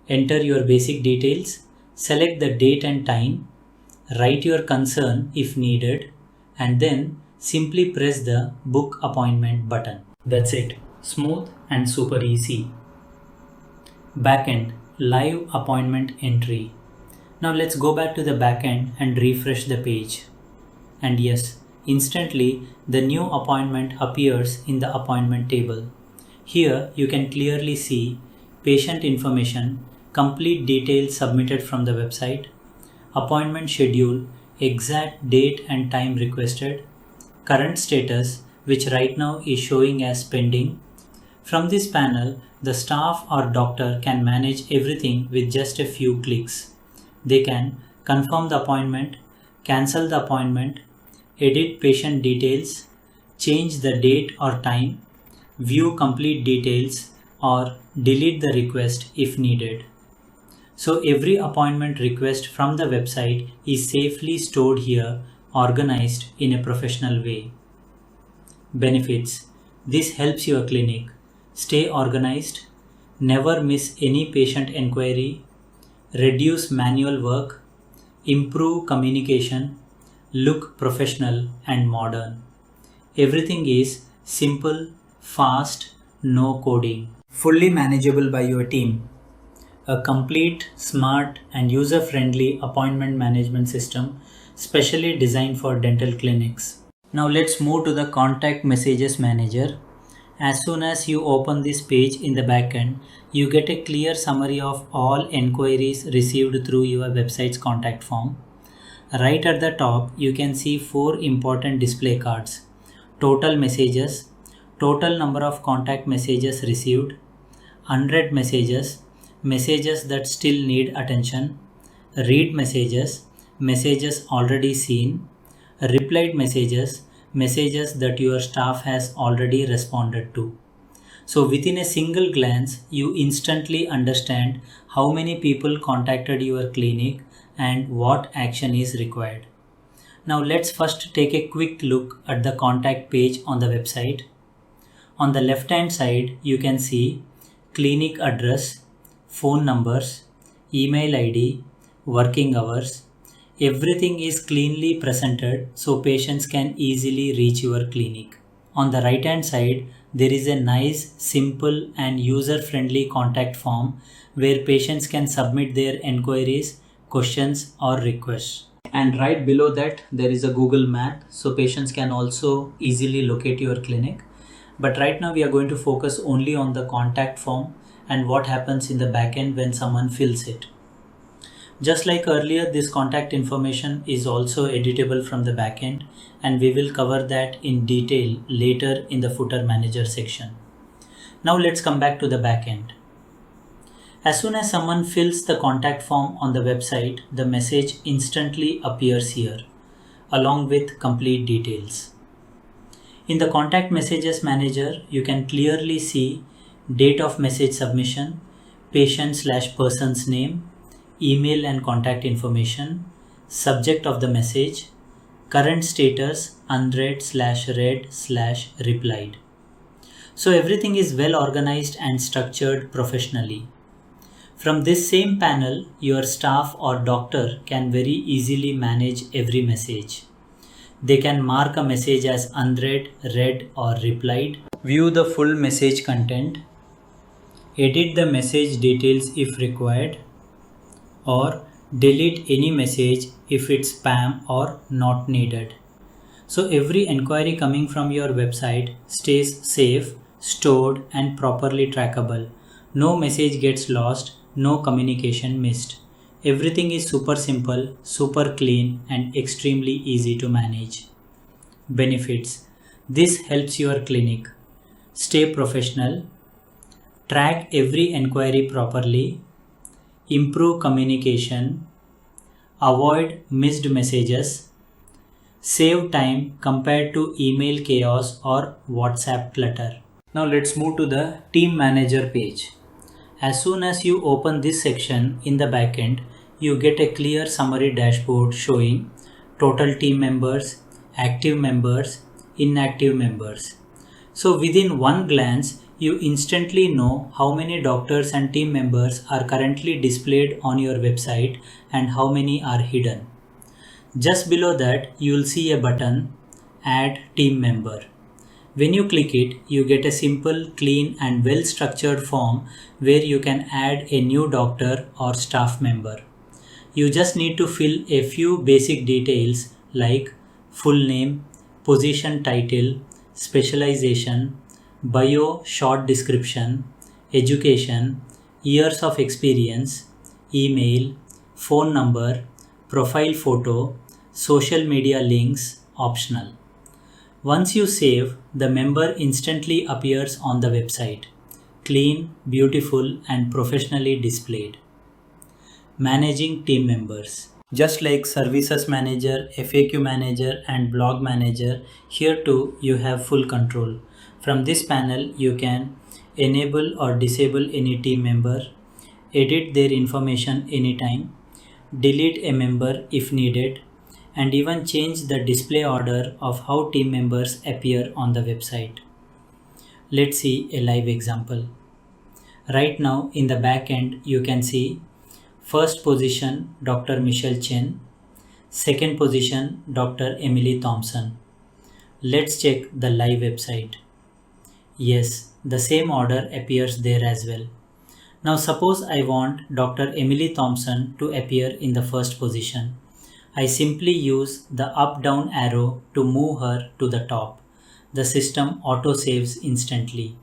Enter your basic details, select the date and time, write your concern if needed, and then simply press the Book Appointment button. That's it. Smooth and super easy. Backend, live appointment entry. Now let's go back to the backend and refresh the page. And yes, instantly the new appointment appears in the appointment table. Here you can clearly see patient information, complete details submitted from the website, appointment schedule, exact date and time requested, current status, which right now is showing as pending. From this panel, the staff or doctor can manage everything with just a few clicks. They can confirm the appointment, cancel the appointment, edit patient details, change the date or time, view complete details, or delete the request if needed. So every appointment request from the website is safely stored here, organized in a professional way. Benefits. This helps your clinic stay organized, never miss any patient inquiry, reduce manual work, improve communication, look professional and modern. Everything is simple, fast, no coding. Fully manageable by your team. A complete, smart and user-friendly appointment management system specially designed for dental clinics. Now let's move to the Contact Messages Manager. As soon as you open this page in the backend, you get a clear summary of all enquiries received through your website's contact form. Right at the top, you can see 4 important display cards. Total messages, total number of contact messages received, unread messages, messages that still need attention, read messages, messages already seen, replied messages, messages that your staff has already responded to. So within a single glance, you instantly understand how many people contacted your clinic and what action is required. Now let's first take a quick look at the contact page on the website. On the left hand side, you can see clinic address, phone numbers, email ID, working hours. Everything is cleanly presented so patients can easily reach your clinic. On the right hand side, there is a nice, simple and user-friendly contact form where patients can submit their enquiries, questions or requests. And right below that, there is a Google map so patients can also easily locate your clinic. But right now we are going to focus only on the contact form and what happens in the backend when someone fills it. Just like earlier, this contact information is also editable from the backend, and we will cover that in detail later in the footer manager section. Now let's come back to the backend. As soon as someone fills the contact form on the website, the message instantly appears here, along with complete details. In the contact messages manager, you can clearly see date of message submission, patient/person's name, email and contact information, subject of the message, current status, unread/read/replied. So everything is well organized and structured professionally. From this same panel, your staff or doctor can very easily manage every message. They can mark a message as unread, read or replied, view the full message content, edit the message details if required, or delete any message if it's spam or not needed. So every inquiry coming from your website stays safe, stored and properly trackable. No message gets lost, no communication missed. Everything is super simple, super clean and extremely easy to manage. Benefits. This helps your clinic stay professional, track every inquiry properly, improve communication, avoid missed messages, save time compared to email chaos or WhatsApp clutter. Now let's move to the team manager page. As soon as you open this section in the backend, you get a clear summary dashboard showing total team members, active members, inactive members. So within one glance, you instantly know how many doctors and team members are currently displayed on your website and how many are hidden. Just below that, you will see a button, Add Team Member. When you click it, you get a simple, clean and well-structured form where you can add a new doctor or staff member. You just need to fill a few basic details like full name, position title, specialization, bio short description, education, years of experience, email, phone number, profile photo, social media links optional. Once you save, the member instantly appears on the website, clean, beautiful and professionally displayed. Managing team members. Just like Services Manager, FAQ Manager and Blog Manager, here too you have full control. From this panel, you can enable or disable any team member, edit their information anytime, delete a member if needed, and even change the display order of how team members appear on the website. Let's see a live example. Right now in the back end, you can see first position Dr. Michelle Chen, second position Dr. Emily Thompson. Let's check the live website. Yes, the same order appears there as well. Now suppose I want Dr. Emily Thompson to appear in the first position. I simply use the up-down arrow to move her to the top. The system auto-saves instantly.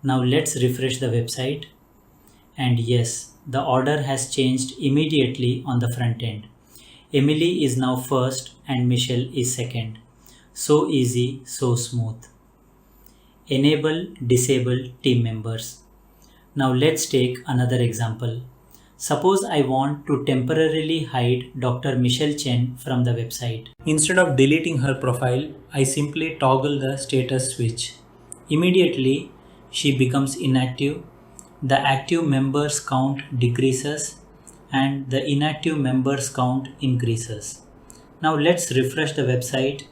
Now let's refresh the website. And yes, the order has changed immediately on the front end. Emily is now first and Michelle is second. So easy, so smooth. Enable, disable team members. Now let's take another example. Suppose I want to temporarily hide Dr. Michelle Chen from the website. Instead of deleting her profile, I simply toggle the status switch. Immediately, she becomes inactive, the active members count decreases and the inactive members count increases. Now let's refresh the website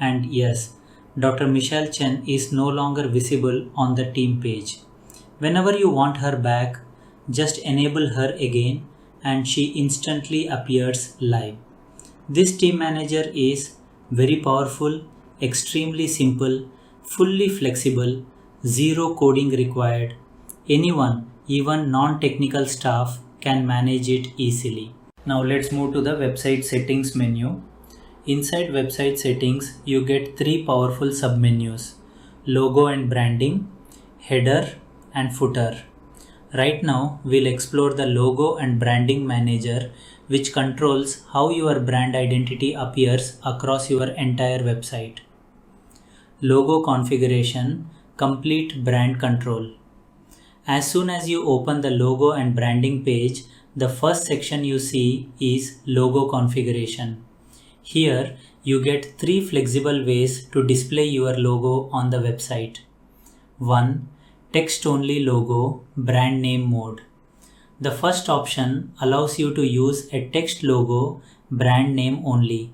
and yes, Dr. Michelle Chen is no longer visible on the team page. Whenever you want her back, just enable her again and she instantly appears live. This team manager is very powerful, extremely simple, fully flexible, zero coding required. Anyone, even non-technical staff, can manage it easily. Now let's move to the website settings menu. Inside website settings, you get three powerful submenus: logo and branding, header and footer. Right now, we'll explore the Logo and Branding Manager, which controls how your brand identity appears across your entire website. Logo configuration, complete brand control. As soon as you open the logo and branding page, the first section you see is Logo configuration. Here, you get 3 flexible ways to display your logo on the website. 1. Text-only logo, brand name mode. The first option allows you to use a text logo, brand name only.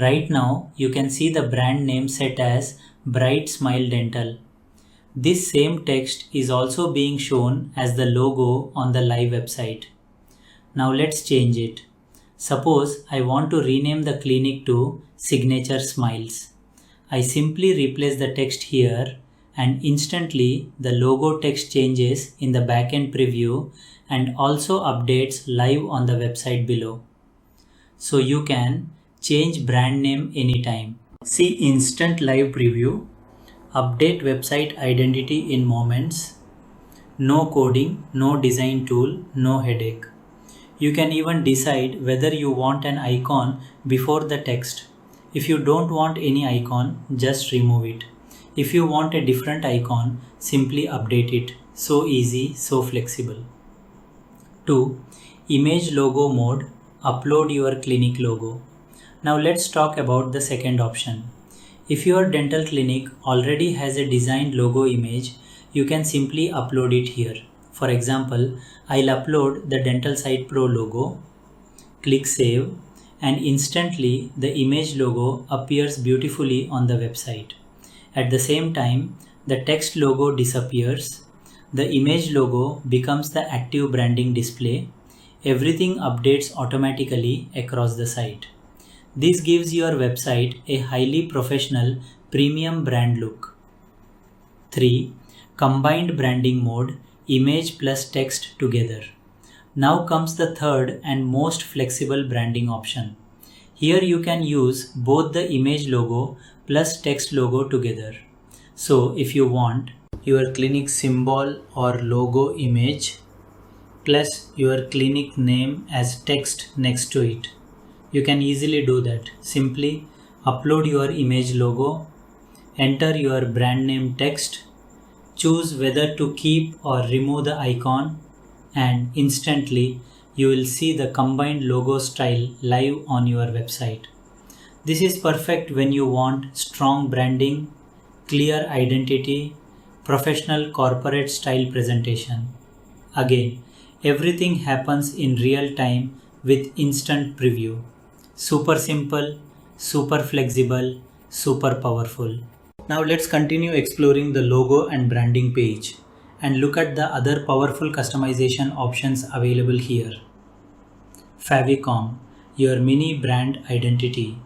Right now, you can see the brand name set as Bright Smile Dental. This same text is also being shown as the logo on the live website. Now let's change it. Suppose I want to rename the clinic to Signature Smiles. I simply replace the text here and instantly the logo text changes in the backend preview and also updates live on the website below. So you can change brand name anytime. See instant live preview, update website identity in moments, no coding, no design tool, no headache. You can even decide whether you want an icon before the text. If you don't want any icon, just remove it. If you want a different icon, simply update it. So easy, so flexible. 2. Image logo mode, upload your clinic logo. Now let's talk about the second option. If your dental clinic already has a designed logo image, you can simply upload it here. For example, I'll upload the DentalSite Pro logo, click Save, and instantly the image logo appears beautifully on the website. At the same time, the text logo disappears, the image logo becomes the active branding display, everything updates automatically across the site. This gives your website a highly professional premium brand look. 3. Combined branding mode, image plus text together. Now comes the third and most flexible branding option. Here you can use both the image logo plus text logo together. So if you want your clinic symbol or logo image plus your clinic name as text next to it, you can easily do that. Simply upload your image logo, enter your brand name text, choose whether to keep or remove the icon, and instantly you will see the combined logo style live on your website. This is perfect when you want strong branding, clear identity, professional corporate style presentation. Again, everything happens in real time with instant preview. Super simple, super flexible, super powerful. Now let's continue exploring the logo and branding page and look at the other powerful customization options available here. Favicon, your mini brand identity.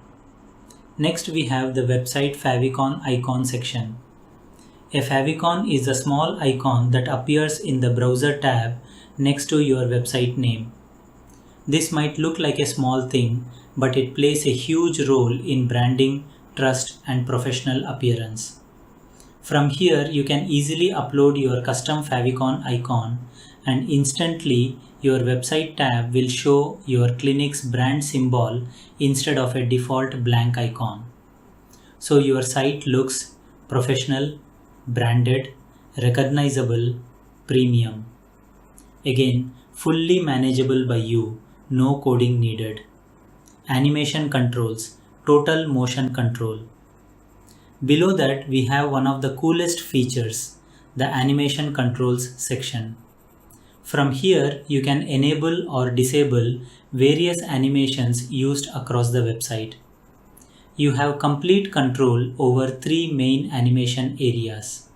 Next we have the website favicon icon section. A favicon is a small icon that appears in the browser tab next to your website name. This might look like a small thing, but it plays a huge role in branding, trust, and professional appearance. From here, you can easily upload your custom favicon icon and instantly your website tab will show your clinic's brand symbol instead of a default blank icon. So your site looks professional, branded, recognizable, premium. Again, fully manageable by you, no coding needed. Animation controls, total motion control. Below that we have one of the coolest features, the animation controls section. From here you can enable or disable various animations used across the website. You have complete control over 3 main animation areas.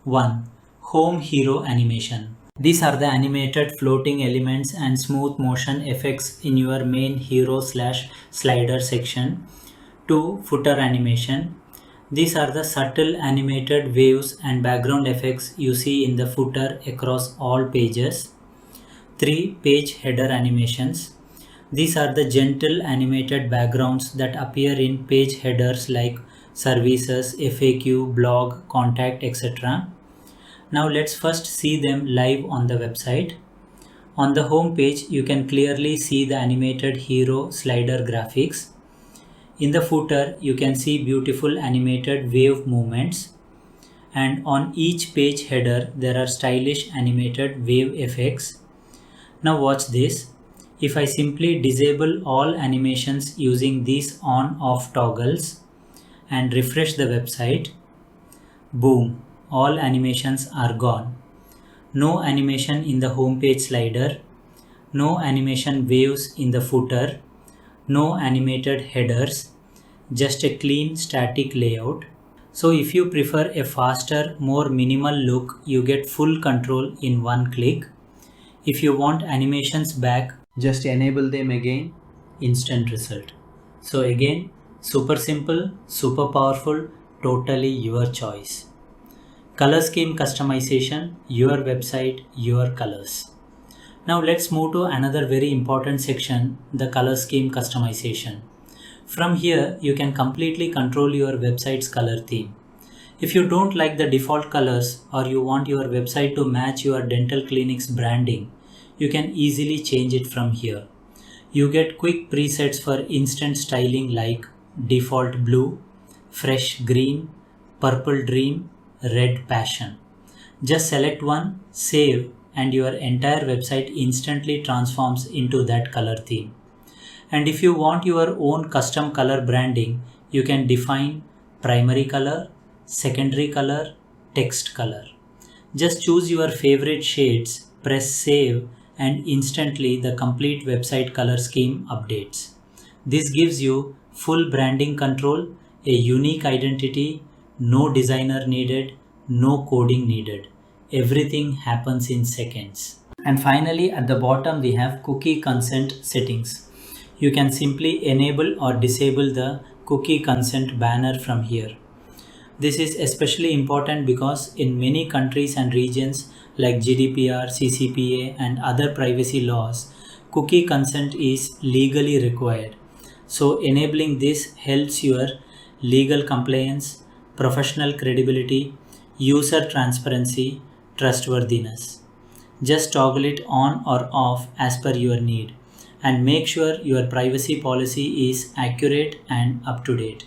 1. Home hero animation. These are the animated floating elements and smooth motion effects in your main hero/slider section. 2. Footer animation. These are the subtle animated waves and background effects you see in the footer across all pages. 3. Page header animations. These are the gentle animated backgrounds that appear in page headers like services, FAQ, blog, contact, etc. Now let's first see them live on the website. On the home page, you can clearly see the animated hero slider graphics. In the footer, you can see beautiful animated wave movements. And on each page header, there are stylish animated wave effects. Now watch this. If I simply disable all animations using these on-off toggles and refresh the website, boom, all animations are gone. No animation in the homepage slider, no animation waves in the footer, no animated headers, just a clean static layout. So if you prefer a faster, more minimal look, you get full control in one click. If you want animations back, just enable them again, instant result. So again, super simple, super powerful, totally your choice. Color scheme customization, your website, your colors. Now let's move to another very important section, the color scheme customization. From here, you can completely control your website's color theme. If you don't like the default colors or you want your website to match your dental clinic's branding, you can easily change it from here. You get quick presets for instant styling like default blue, fresh green, purple dream, red passion. Just select one, save, and your entire website instantly transforms into that color theme. And if you want your own custom color branding, you can define primary color, secondary color, text color. Just choose your favorite shades, press save, and instantly the complete website color scheme updates. This gives you full branding control, a unique identity, no designer needed, no coding needed. Everything happens in seconds. And finally, at the bottom, we have cookie consent settings. You can simply enable or disable the cookie consent banner from here. This is especially important because in many countries and regions like GDPR, CCPA, and other privacy laws, cookie consent is legally required. So enabling this helps your legal compliance, professional credibility, user transparency, trustworthiness. Just toggle it on or off as per your need and make sure your privacy policy is accurate and up to date.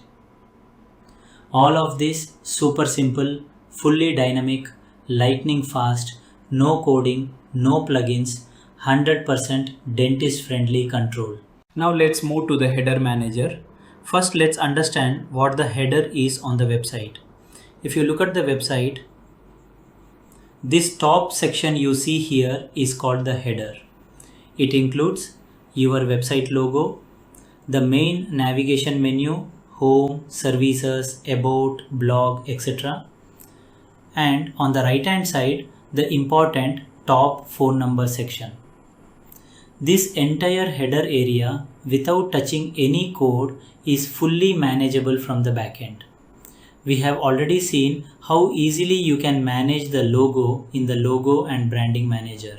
All of this super simple, fully dynamic, lightning fast, no coding, no plugins, 100% dentist friendly control. Now let's move to the header manager. First let's understand what the header is on the website. If you look at the website, this top section you see here is called the header. It includes your website logo, the main navigation menu, home, services, about, blog, etc. And on the right hand side, the important top phone number section. This entire header area without touching any code is fully manageable from the backend. We have already seen how easily you can manage the logo in the logo and branding manager.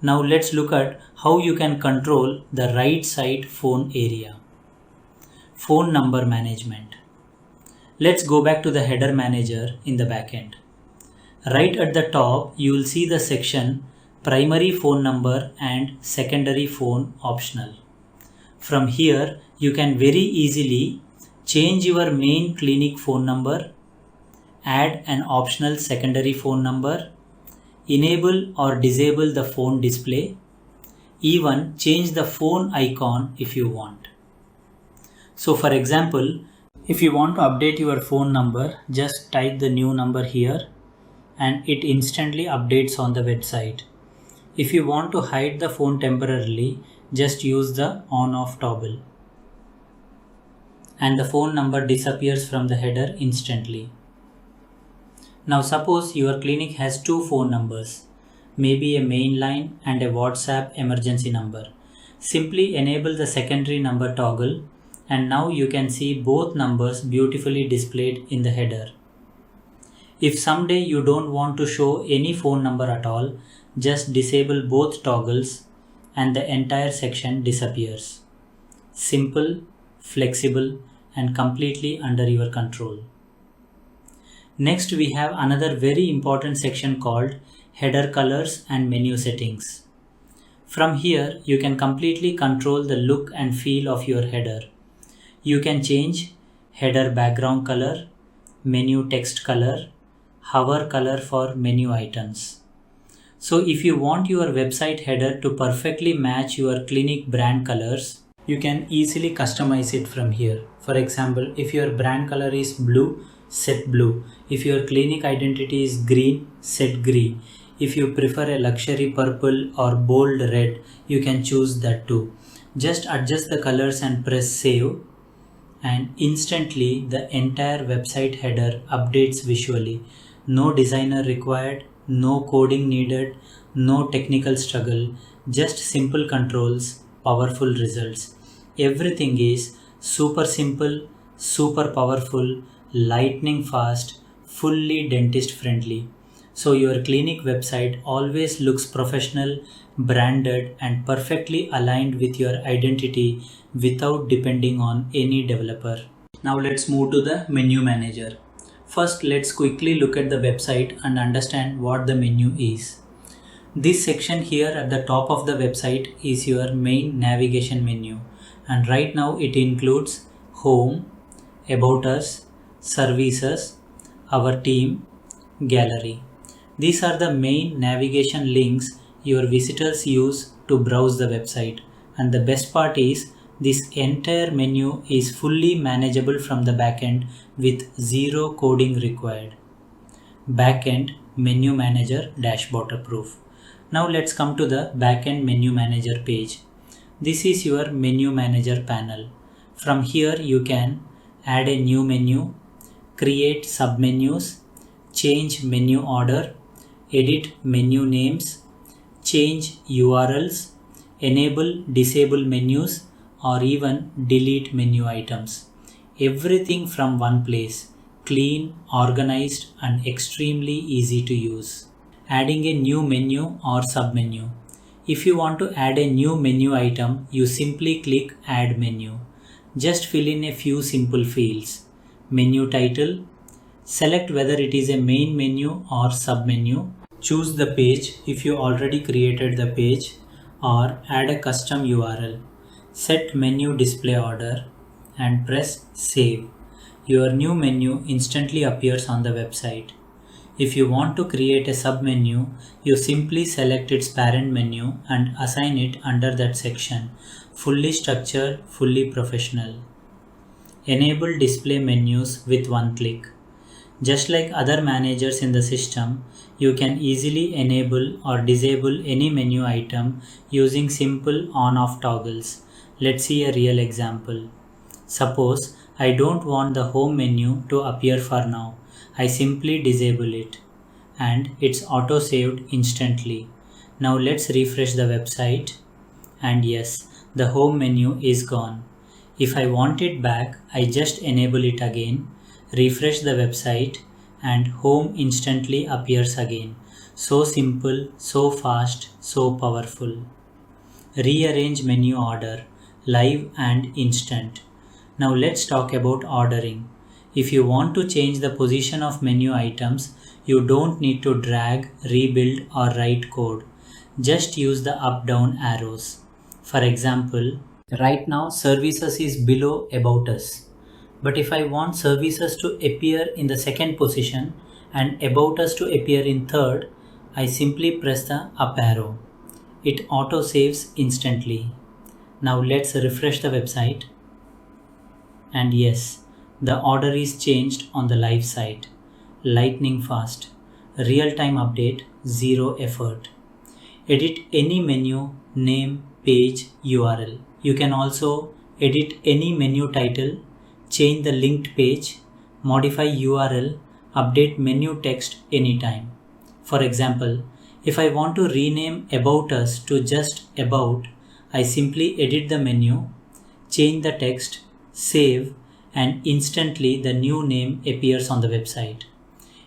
Now let's look at how you can control the right side phone area. Phone number management. Let's go back to the header manager in the backend. Right at the top, you will see the section primary phone number and secondary phone optional. From here, you can very easily change your main clinic phone number, add an optional secondary phone number, enable or disable the phone display, even change the phone icon if you want. So for example, if you want to update your phone number, just type the new number here and it instantly updates on the website. If you want to hide the phone temporarily, just use the on-off toggle and the phone number disappears from the header instantly. Now suppose your clinic has two phone numbers, maybe a main line and a WhatsApp emergency number. Simply enable the secondary number toggle and now you can see both numbers beautifully displayed in the header. If someday you don't want to show any phone number at all, just disable both toggles and the entire section disappears. Simple, flexible, and completely under your control. Next, we have another very important section called header colors and menu settings. From here, you can completely control the look and feel of your header. You can change header background color, menu text color, hover color for menu items. So if you want your website header to perfectly match your clinic brand colors, you can easily customize it from here. For example, if your brand color is blue, set blue. If your clinic identity is green, set green. If you prefer a luxury purple or bold red, you can choose that too. Just adjust the colors and press save, and instantly the entire website header updates visually. No designer required, no coding needed, no technical struggle, just simple controls, powerful results. Everything is super simple, super powerful, lightning fast, fully dentist friendly. So your clinic website always looks professional, branded, and perfectly aligned with your identity without depending on any developer. Now let's move to the menu manager. First, let's quickly look at the website and understand what the menu is. This section here at the top of the website is your main navigation menu, and right now it includes home, about us, services, our team, gallery. These are the main navigation links your visitors use to browse the website, and the best part is this entire menu is fully manageable from the backend with zero coding required. Backend menu manager dashboard approved. Now let's come to the backend menu manager page. This is your menu manager panel. From here you can add a new menu, create submenus, change menu order, edit menu names, change URLs, enable disable menus, or even delete menu items. Everything from one place, clean, organized, and extremely easy to use. Adding a new menu or submenu. If you want to add a new menu item, you simply click add menu. Just fill in a few simple fields. Menu title, select whether it is a main menu or submenu. Choose the page if you already created the page, or add a custom URL. Set menu display order and press save. Your new menu instantly appears on the website. If you want to create a submenu, you simply select its parent menu and assign it under that section. Fully structured, fully professional. Enable display menus with one click. Just like other managers in the system, you can easily enable or disable any menu item using simple on-off toggles. Let's see a real example. Suppose I don't want the home menu to appear for now. I simply disable it and it's auto-saved instantly. Now let's refresh the website, and yes, the home menu is gone. If I want it back, I just enable it again, refresh the website, and home instantly appears again. So simple, so fast, so powerful. Rearrange menu order, live and instant. Now let's talk about ordering. If you want to change the position of menu items, you don't need to drag, rebuild, or write code. Just use the up-down arrows. For example, right now services is below about us. But if I want services to appear in the second position and about us to appear in third, I simply press the up arrow. It auto saves instantly. Now let's refresh the website. And yes, the order is changed on the live site. Lightning fast. Real-time update, zero effort. Edit any menu, name, page, URL. You can also edit any menu title, change the linked page, modify URL, update menu text anytime. For example, if I want to rename About Us to just About, I simply edit the menu, change the text, save, and instantly the new name appears on the website.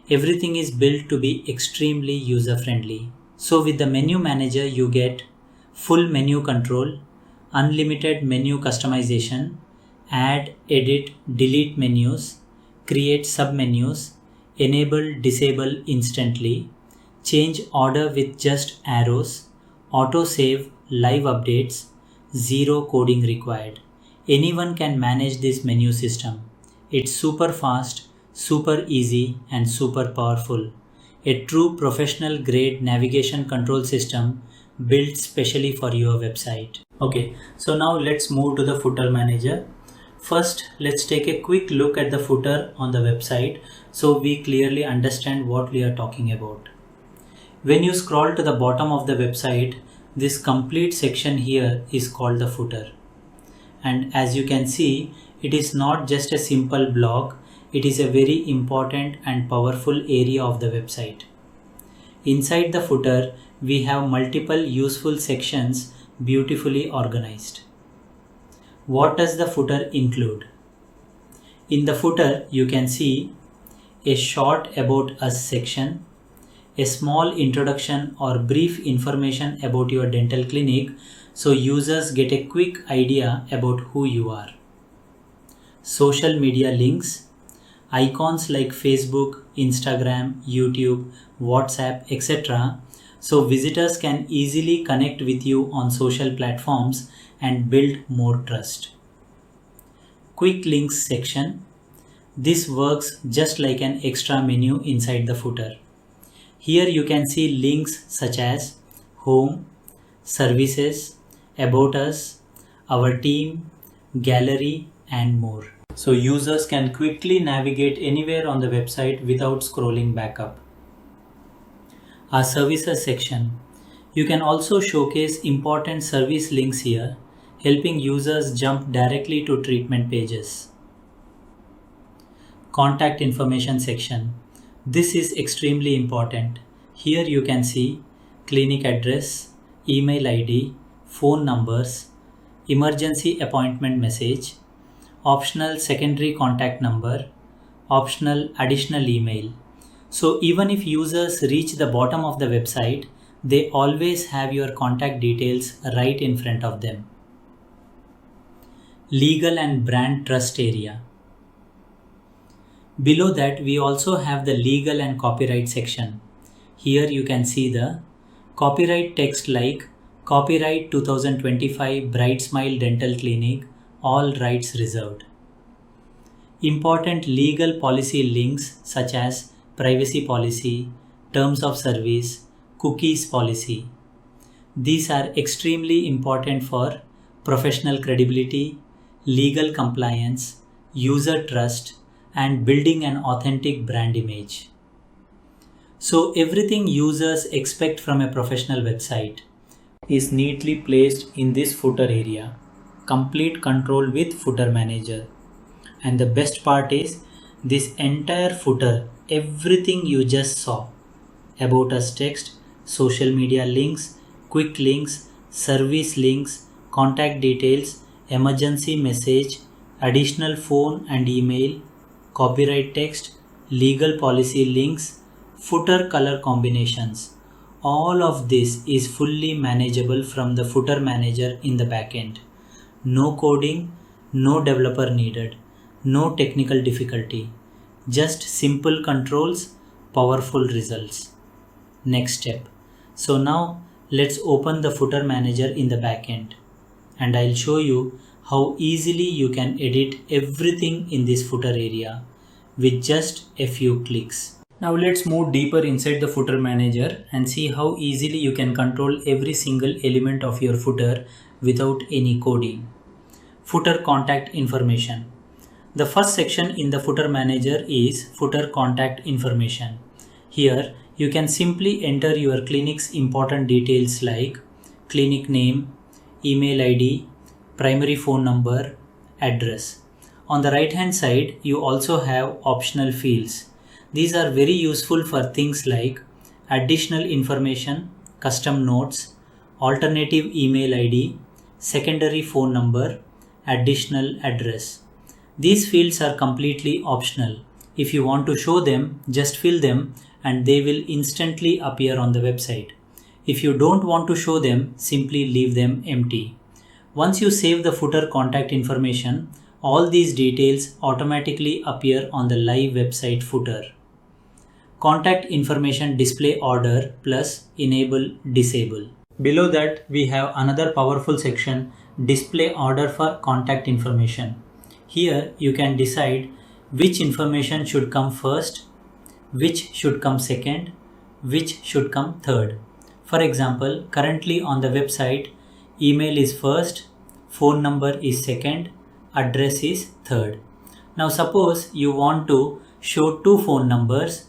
Everything is built to be extremely user-friendly. So with the menu manager, you get full menu control, unlimited menu customization, add, edit, delete menus, create submenus, enable disable instantly, change order with just arrows, auto save live updates, zero coding required. Anyone can manage this menu system. It's super fast, super easy and super powerful. A true professional grade navigation control system built specially for your website. Okay, so now let's move to the footer manager. First, let's take a quick look at the footer on the website so we clearly understand what we are talking about. When you scroll to the bottom of the website, this complete section here is called the footer. And as you can see, it is not just a simple blog, it is a very important and powerful area of the website. Inside the footer, we have multiple useful sections beautifully organized. What does the footer include? In the footer, you can see a short about us section, a small introduction or brief information about your dental clinic so users get a quick idea about who you are. Social media links, icons like Facebook, Instagram, YouTube, WhatsApp, etc. so visitors can easily connect with you on social platforms and build more trust. Quick links section. This works just like an extra menu inside the footer. Here you can see links such as home, services, about us, our team, gallery and more. So users can quickly navigate anywhere on the website without scrolling back up. Our services section. You can also showcase important service links here, helping users jump directly to treatment pages. Contact information section. This is extremely important. Here you can see clinic address, email ID, phone numbers, emergency appointment message, optional secondary contact number, optional additional email. So even if users reach the bottom of the website, they always have your contact details right in front of them. Legal and brand trust area. Below that, we also have the legal and copyright section. Here you can see the copyright text like Copyright 2025 Bright Smile Dental Clinic, all rights reserved. Important legal policy links such as privacy policy, terms of service, cookies policy. These are extremely important for professional credibility, legal compliance, user trust, and building an authentic brand image. So everything users expect from a professional website is neatly placed in this footer area. Complete control with footer manager. And the best part is this entire footer, everything you just saw, about us text, social media links, quick links, service links, contact details, emergency message, additional phone and email, copyright text, legal policy links, footer color combinations. All of this is fully manageable from the footer manager in the backend. No coding, no developer needed, no technical difficulty, just simple controls, powerful results. Next step. So now let's open the footer manager in the backend and I'll show you how easily you can edit everything in this footer area with just a few clicks. Now let's move deeper inside the footer manager and see how easily you can control every single element of your footer without any coding. Footer contact information. The first section in the footer manager is footer contact information. Here you can simply enter your clinic's important details like clinic name, email ID, primary phone number, address. On the right hand side, you also have optional fields. These are very useful for things like additional information, custom notes, alternative email ID, secondary phone number, additional address. These fields are completely optional. If you want to show them, just fill them and they will instantly appear on the website. If you don't want to show them, simply leave them empty. Once you save the footer contact information, all these details automatically appear on the live website footer. contact information display order plus enable disable. Below that we have another powerful section, display order for contact information. Here you can decide which information should come first, which should come second, which should come third. For example, currently on the website, email is first, phone number is second, address is third. Now suppose you want to show two phone numbers,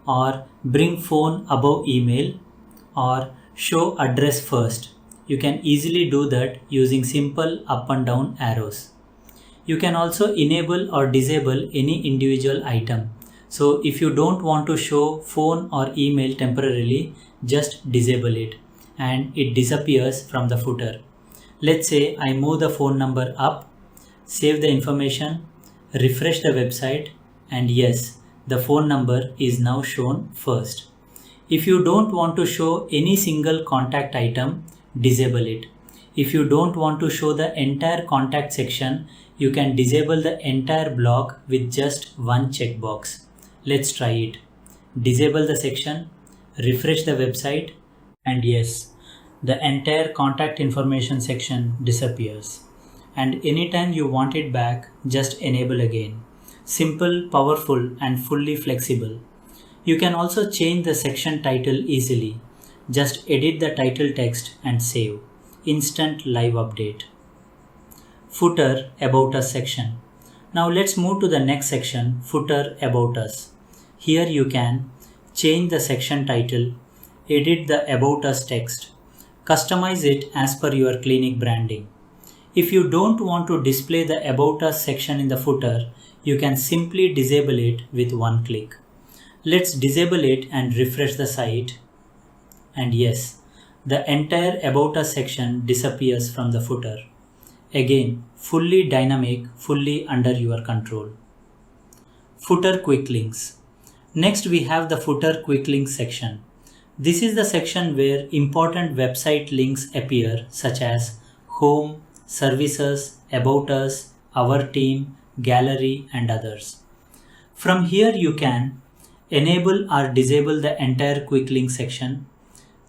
or bring phone above email, or show address first. You can easily do that using simple up and down arrows. You can also enable or disable any individual item. So if you don't want to show phone or email temporarily, just disable it and it disappears from the footer. Let's say I move the phone number up, save the information, refresh the website, and yes, the phone number is now shown first. If you don't want to show any single contact item, disable it. If you don't want to show the entire contact section, you can disable the entire block with just one checkbox. Let's try it. Disable the section, refresh the website, and yes, the entire contact information section disappears. And anytime you want it back, just enable again. Simple, powerful, and fully flexible. You can also change the section title easily. Just edit the title text and save. Instant live update. Footer About Us section. Now let's move to the next section, Footer About Us. Here you can change the section title, edit the About Us text, customize it as per your clinic branding. If you don't want to display the About Us section in the footer, you can simply disable it with one click. Let's disable it and refresh the site. And yes, the entire About Us section disappears from the footer. Again, fully dynamic, fully under your control. Footer Quick Links. Next we have the Footer Quick Links section. This is the section where important website links appear, such as home, services, about us, our team, gallery, and others. From here you can enable or disable the entire quick link section,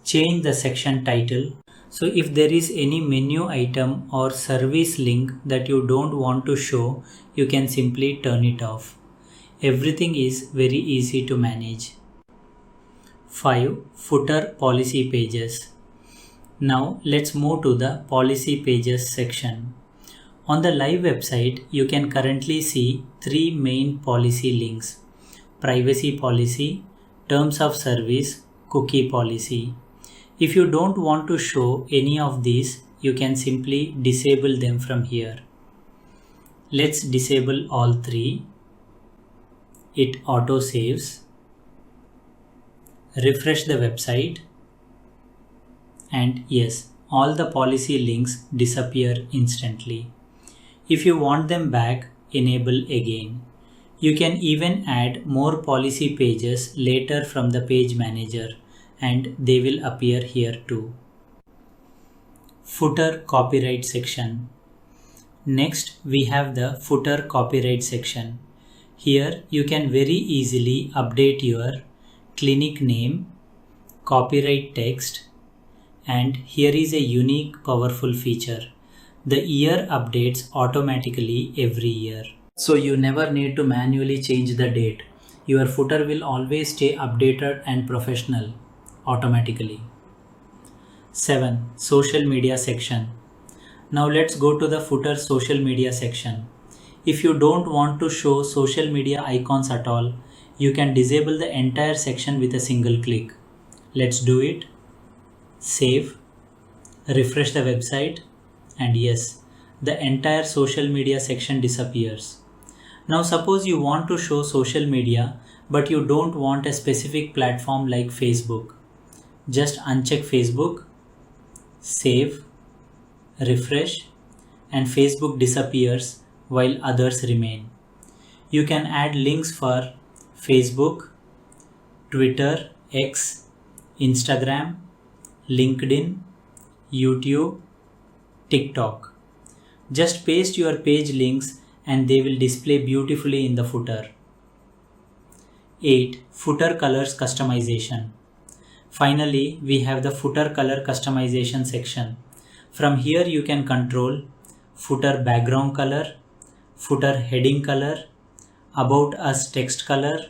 change the section title. So if there is any menu item or service link that you don't want to show, you can simply turn it off. Everything is very easy to manage. 5. Footer Policy Pages. Now let's move to the Policy Pages section. On the live website, you can currently see three main policy links: Privacy Policy, Terms of Service, Cookie Policy. If you don't want to show any of these, you can simply disable them from here. Let's disable all three. It auto saves. Refresh the website. And yes, all the policy links disappear instantly. If you want them back, enable again. You can even add more policy pages later from the page manager, and they will appear here too. Footer Copyright section. Next, we have the Footer Copyright section. Here you can very easily update your clinic name, copyright text, and here is a unique powerful feature. The year updates automatically every year. So you never need to manually change the date. Your footer will always stay updated and professional automatically. 7. Social Media section. Now let's go to the footer social media section. If you don't want to show social media icons at all, you can disable the entire section with a single click. Let's do it. Save. Refresh the website. And yes, the entire social media section disappears. Now suppose you want to show social media, but you don't want a specific platform like Facebook. Just uncheck Facebook, save, refresh, and Facebook disappears while others remain. You can add links for Facebook, Twitter, X, Instagram, LinkedIn, YouTube, TikTok. Just paste your page links and they will display beautifully in the footer. 8. Footer colors customization. Finally, we have the footer color customization section. From here you can control footer background color, footer heading color, about us text color,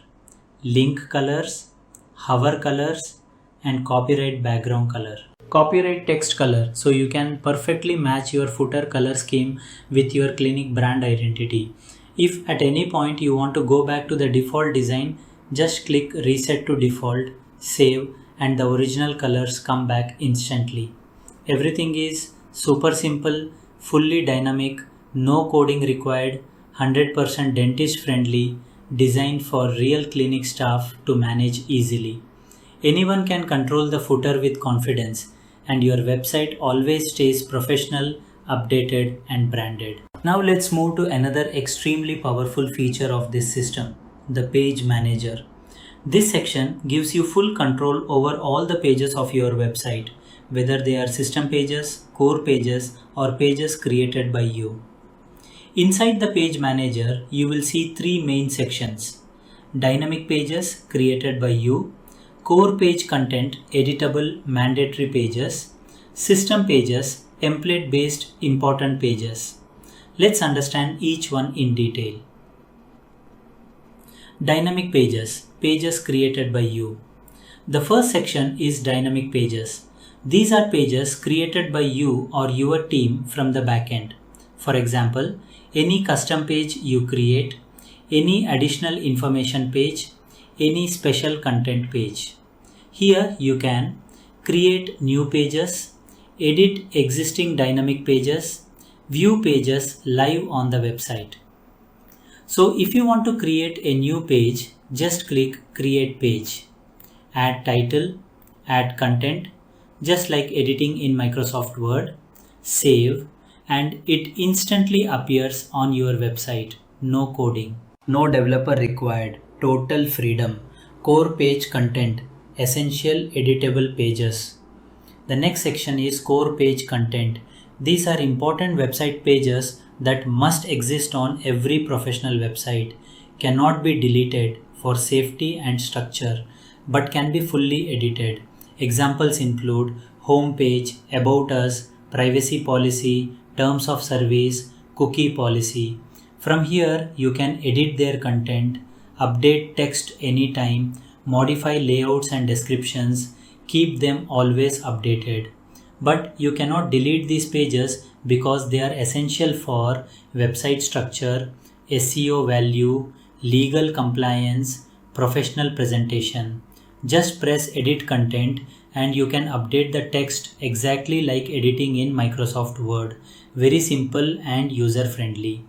link colors, hover colors, and copyright background color. Copyright text color, so you can perfectly match your footer color scheme with your clinic brand identity. If at any point you want to go back to the default design, just click reset to default, save, and the original colors come back instantly. Everything is super simple, fully dynamic, no coding required, 100% dentist friendly, designed for real clinic staff to manage easily. Anyone can control the footer with confidence, and your website always stays professional, updated, and branded. Now let's move to another extremely powerful feature of this system, the page manager. This section gives you full control over all the pages of your website, whether they are system pages, core pages, or pages created by you. Inside the page manager, you will see three main sections: dynamic pages created by you, core page content, editable mandatory pages, system pages, template based important pages. Let's understand each one in detail. Dynamic pages, pages created by you. The first section is dynamic pages. These are pages created by you or your team from the backend. For example, any custom page you create, any additional information page, any special content page. Here you can create new pages, edit existing dynamic pages, view pages live on the website. So if you want to create a new page, just click create page, add title, add content, just like editing in Microsoft Word, save, and it instantly appears on your website. No coding, no developer required, total freedom, core page content, essential editable pages. The next section is core page content. These are important website pages that must exist on every professional website, cannot be deleted for safety and structure, but can be fully edited. Examples include home page, about us, privacy policy, terms of service, cookie policy. From here, you can edit their content, update text anytime, modify layouts and descriptions, keep them always updated. But you cannot delete these pages because they are essential for website structure, SEO value, legal compliance, professional presentation. Just press edit content and you can update the text exactly like editing in Microsoft Word. Very simple and user friendly.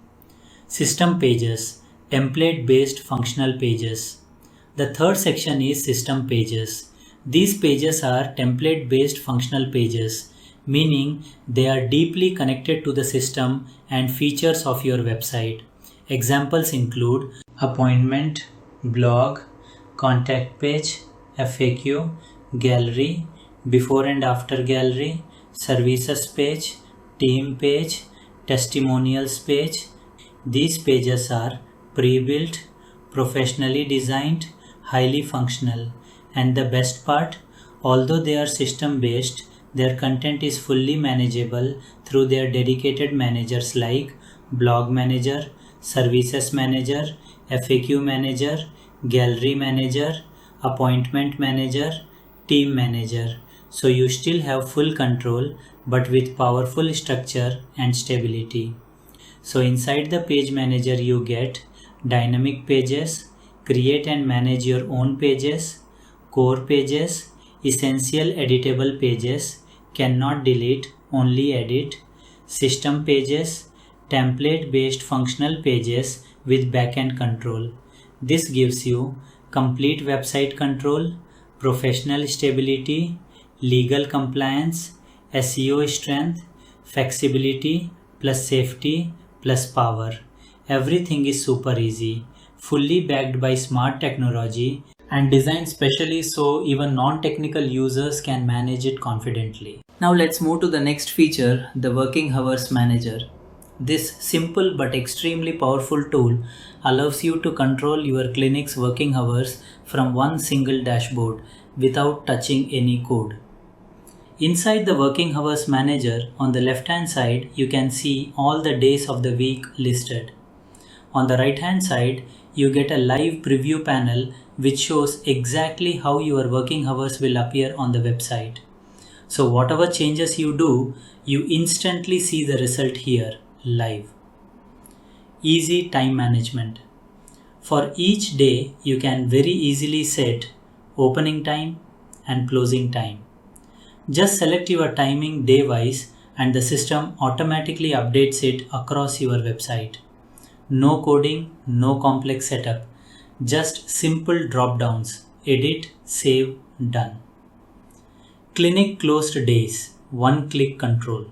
System pages, template based functional pages. The third section is system pages. These pages are template based functional pages, meaning they are deeply connected to the system and features of your website. Examples include appointment, blog, contact page, FAQ, gallery, before and after gallery, services page, team page, testimonials page. These pages are pre-built, professionally designed, highly functional. And the best part, although they are system based, their content is fully manageable through their dedicated managers like blog manager, services manager, FAQ manager, gallery manager, appointment manager, team manager. So you still have full control but with powerful structure and stability. So inside the page manager you get dynamic pages, create and manage your own pages, core pages, essential editable pages, cannot delete, only edit, system pages, template based functional pages with backend control. This gives you complete website control, professional stability, legal compliance, SEO strength, flexibility plus safety plus power. Everything is super easy, fully backed by smart technology and designed specially so even non-technical users can manage it confidently. Now let's move to the next feature, the working hours manager. This simple but extremely powerful tool allows you to control your clinic's working hours from one single dashboard without touching any code. Inside the working hours manager, on the left hand side, you can see all the days of the week listed. On the right hand side, you get a live preview panel which shows exactly how your working hours will appear on the website. So whatever changes you do, you instantly see the result here, live. Easy time management. For each day, you can very easily set opening time and closing time. Just select your timing day-wise and the system automatically updates it across your website. No coding, no complex setup, just simple drop-downs, edit, save, done. Clinic closed days, one-click control.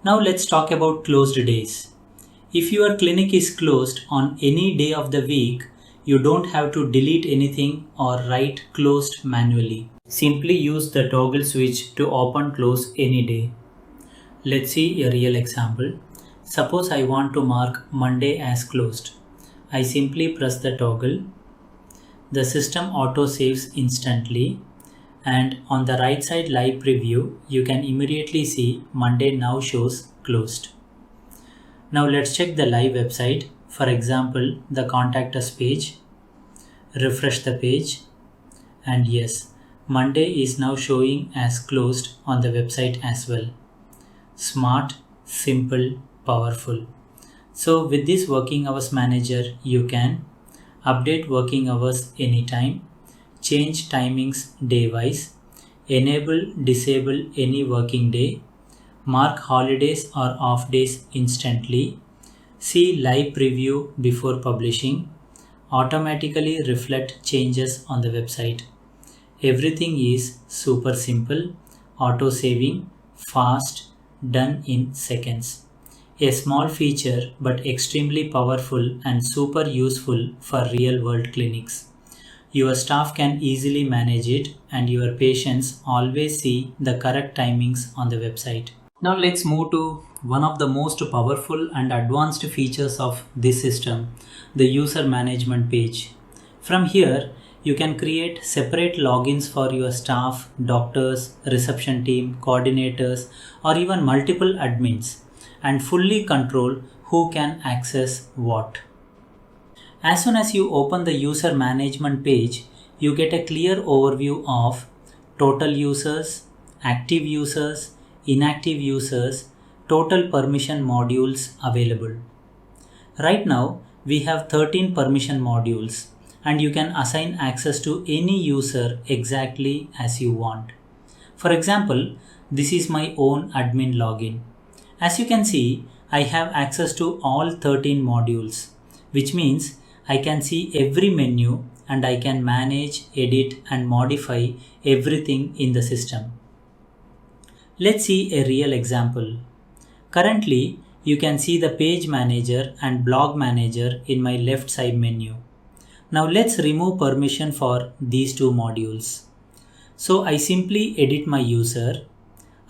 Now let's talk about closed days. If your clinic is closed on any day of the week, you don't have to delete anything or write closed manually. Simply use the toggle switch to open close any day. Let's see a real example. Suppose I want to mark Monday as closed. I simply press the toggle. The system auto saves instantly, and on the right side live preview, you can immediately see Monday now shows closed. Now let's check the live website. For example, the contact us page. Refresh the page, and yes, Monday is now showing as closed on the website as well. Smart, simple, powerful. So with this working hours manager, you can update working hours anytime, change timings day-wise, enable, disable any working day, mark holidays or off days instantly, see live preview before publishing, automatically reflect changes on the website. Everything is super simple, auto saving, fast, done in seconds. A small feature but extremely powerful and super useful for real world clinics. Your staff can easily manage it and your patients always see the correct timings on the website. Now let's move to one of the most powerful and advanced features of this system, the user management page. From here, you can create separate logins for your staff, doctors, reception team, coordinators, or even multiple admins, and fully control who can access what. As soon as you open the user management page, you get a clear overview of total users, active users, inactive users, total permission modules available. Right now, we have 13 permission modules, and you can assign access to any user exactly as you want. For example, this is my own admin login. As you can see, I have access to all 13 modules, which means I can see every menu and I can manage, edit and modify everything in the system. Let's see a real example. Currently, you can see the page manager and blog manager in my left side menu. Now let's remove permission for these two modules. So I simply edit my user,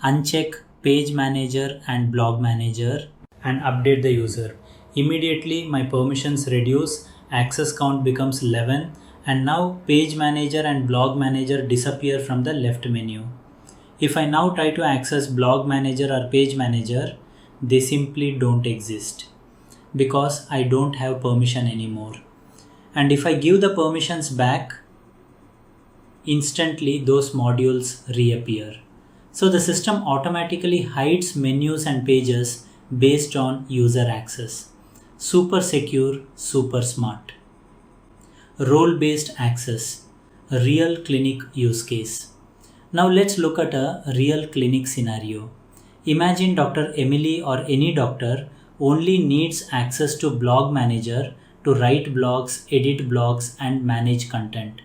uncheck page manager and blog manager and update the user. Immediately my permissions reduce, access count becomes 11, and now page manager and blog manager disappear from the left menu. If I now try to access blog manager or page manager, they simply don't exist because I don't have permission anymore. And if I give the permissions back, instantly those modules reappear. So the system automatically hides menus and pages based on user access. Super secure, super smart. Role-based access, a real clinic use case. Now let's look at a real clinic scenario. Imagine Dr. Emily or any doctor only needs access to blog manager to write blogs, edit blogs and manage content.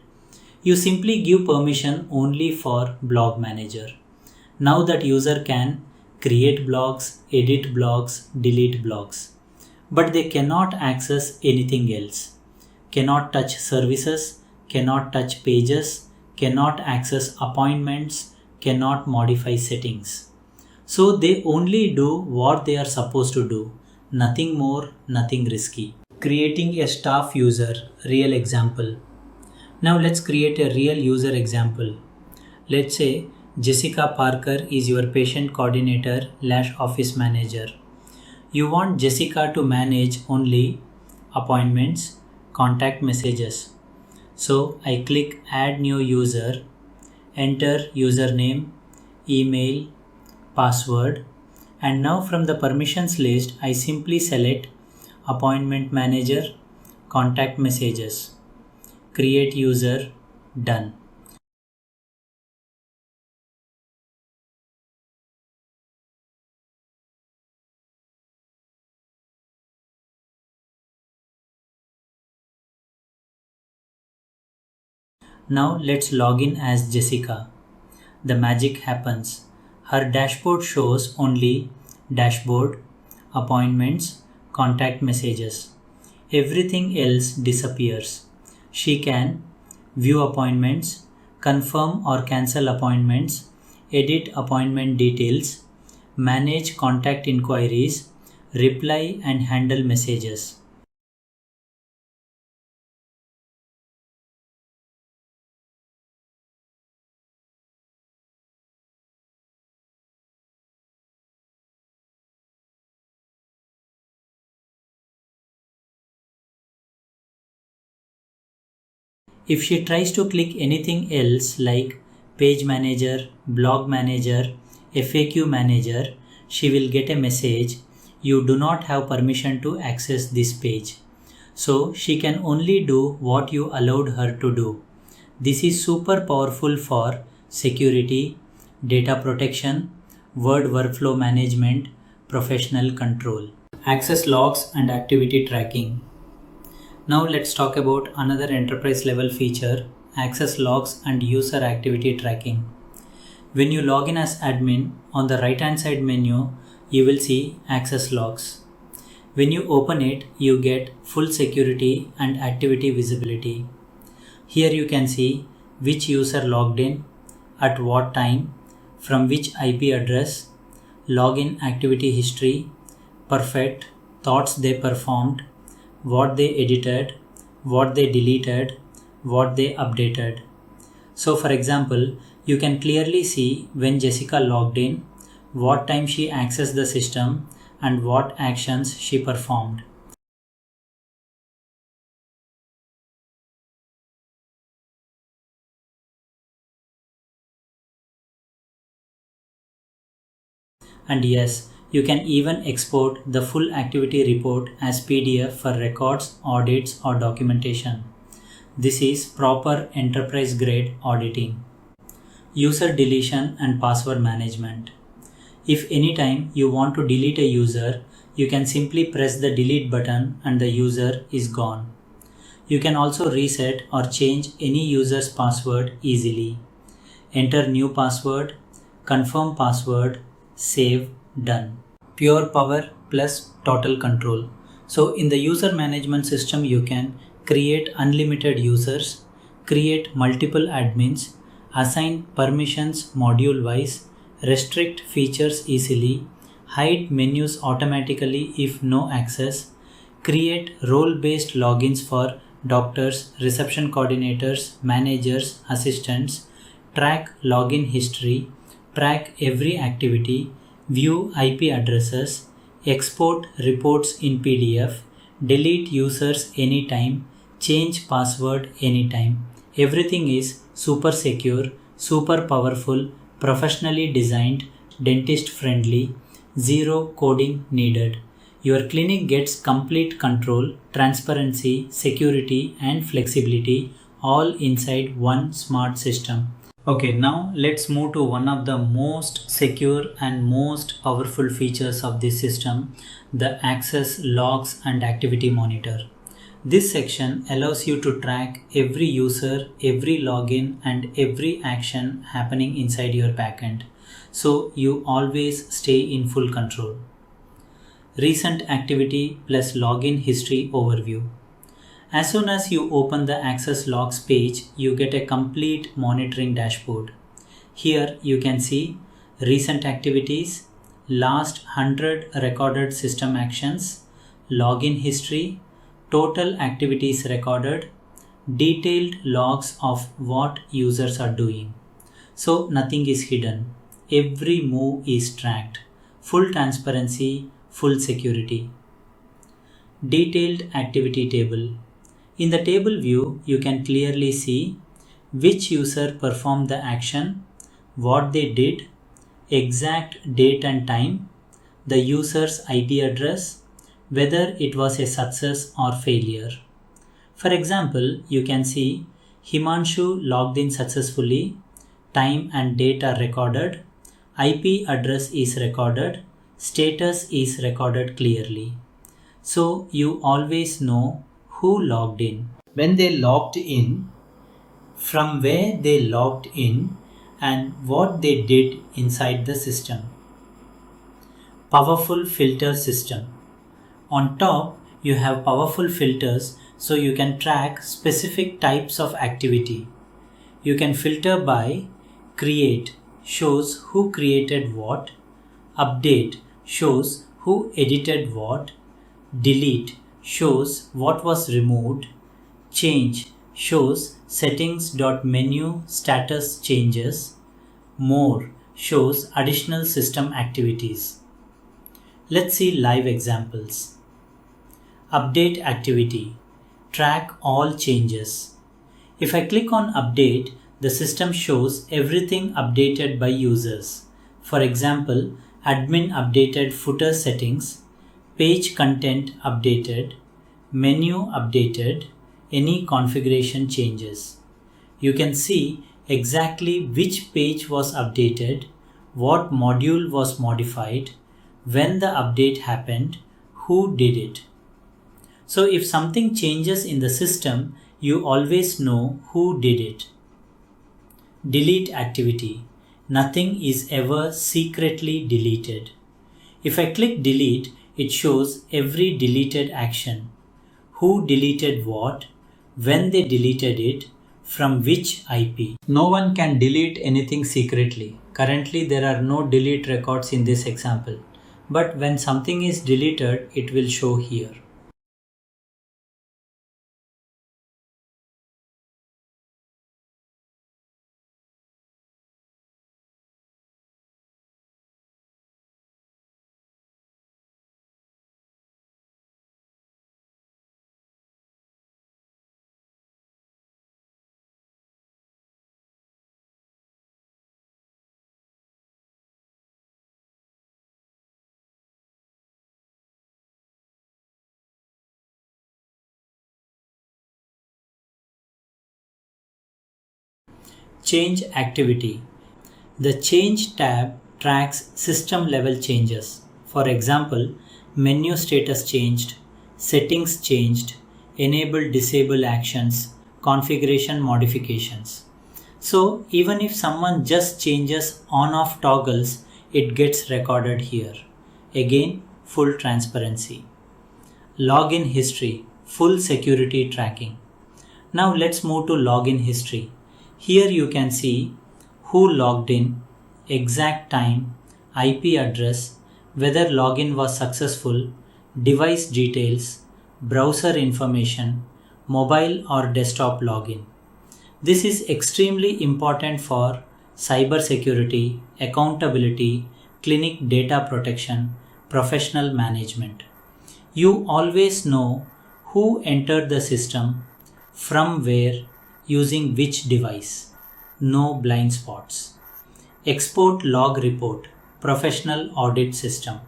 You simply give permission only for blog manager. Now that user can create blogs, edit blogs, delete blogs, but they cannot access anything else. Cannot touch services, cannot touch pages, cannot access appointments, cannot modify settings. So they only do what they are supposed to do. Nothing more, nothing risky. Creating a staff user, real example. Now let's create a real user example. Let's say Jessica Parker is your patient coordinator / office manager. You want Jessica to manage only appointments, contact messages. So I click add new user, enter username, email, password, and now from the permissions list I simply select appointment manager, contact messages, create user, done. Now let's log in as Jessica. The magic happens. Her dashboard shows only dashboard, appointments, contact messages. Everything else disappears. She can view appointments, confirm or cancel appointments, edit appointment details, manage contact inquiries, reply and handle messages. If she tries to click anything else like Page Manager, Blog Manager, FAQ Manager, she will get a message, you do not have permission to access this page. So she can only do what you allowed her to do. This is super powerful for security, data protection, word workflow management, professional control. Access logs and activity tracking. Now let's talk about another enterprise level feature, access logs and user activity tracking. When you log in as admin, on the right hand side menu, you will see access logs. When you open it, you get full security and activity visibility. Here you can see which user logged in, at what time, from which IP address, login activity history, perfect, thoughts they performed, what they edited, what they deleted, what they updated. So for example, you can clearly see when Jessica logged in, what time she accessed the system, and what actions she performed. And yes, you can even export the full activity report as PDF for records, audits, or documentation. This is proper enterprise grade auditing. User deletion and password management. If anytime you want to delete a user, you can simply press the delete button and the user is gone. You can also reset or change any user's password easily. Enter new password, confirm password, save, done. Pure power plus total control. So in the user management system, you can create unlimited users, create multiple admins, assign permissions module wise, restrict features easily, hide menus automatically if no access, create role-based logins for doctors, reception coordinators, managers, assistants, track login history, track every activity, view IP addresses, export reports in PDF, delete users anytime, change password anytime. Everything is super secure, super powerful, professionally designed, dentist friendly, zero coding needed. Your clinic gets complete control, transparency, security, and flexibility all inside one smart system. Okay, now let's move to one of the most secure and most powerful features of this system, the access logs and activity monitor. This section allows you to track every user, every login, and every action happening inside your backend, so you always stay in full control. Recent activity plus login history overview. As soon as you open the access logs page, you get a complete monitoring dashboard. Here you can see recent activities, last 100 recorded system actions, login history, total activities recorded, detailed logs of what users are doing. So nothing is hidden. Every move is tracked. Full transparency, full security. Detailed activity table. In the table view, you can clearly see which user performed the action, what they did, exact date and time, the user's IP address, whether it was a success or failure. For example, you can see Himanshu logged in successfully, time and date are recorded, IP address is recorded, status is recorded clearly. So you always know who logged in, when they logged in, from where they logged in, and what they did inside the system. Powerful filter system. On top, you have powerful filters so you can track specific types of activity. You can filter by create, shows who created what, update, shows who edited what, delete, shows what was removed, change, shows settings.menu status changes, more, shows additional system activities. Let's see live examples. Update activity, track all changes. If I click on update, the system shows everything updated by users. For example, admin updated footer settings, page content updated, menu updated, any configuration changes. You can see exactly which page was updated, what module was modified, when the update happened, who did it. So if something changes in the system, you always know who did it. Delete activity. Nothing is ever secretly deleted. If I click delete, it shows every deleted action. Who deleted what, when they deleted it, from which IP. No one can delete anything secretly. Currently there are no delete records in this example. But when something is deleted, it will show here. Change activity. The Change tab tracks system level changes. For example, menu status changed, settings changed, enable disable actions, configuration modifications. So even if someone just changes on off toggles, it gets recorded here. Again, full transparency. Login history, full security tracking. Now let's move to login history. Here you can see who logged in, exact time, IP address, whether login was successful, device details, browser information, mobile or desktop login. This is extremely important for cybersecurity, accountability, clinic data protection, professional management. You always know who entered the system, from where, using which device. No blind spots. Export log report, professional audit system.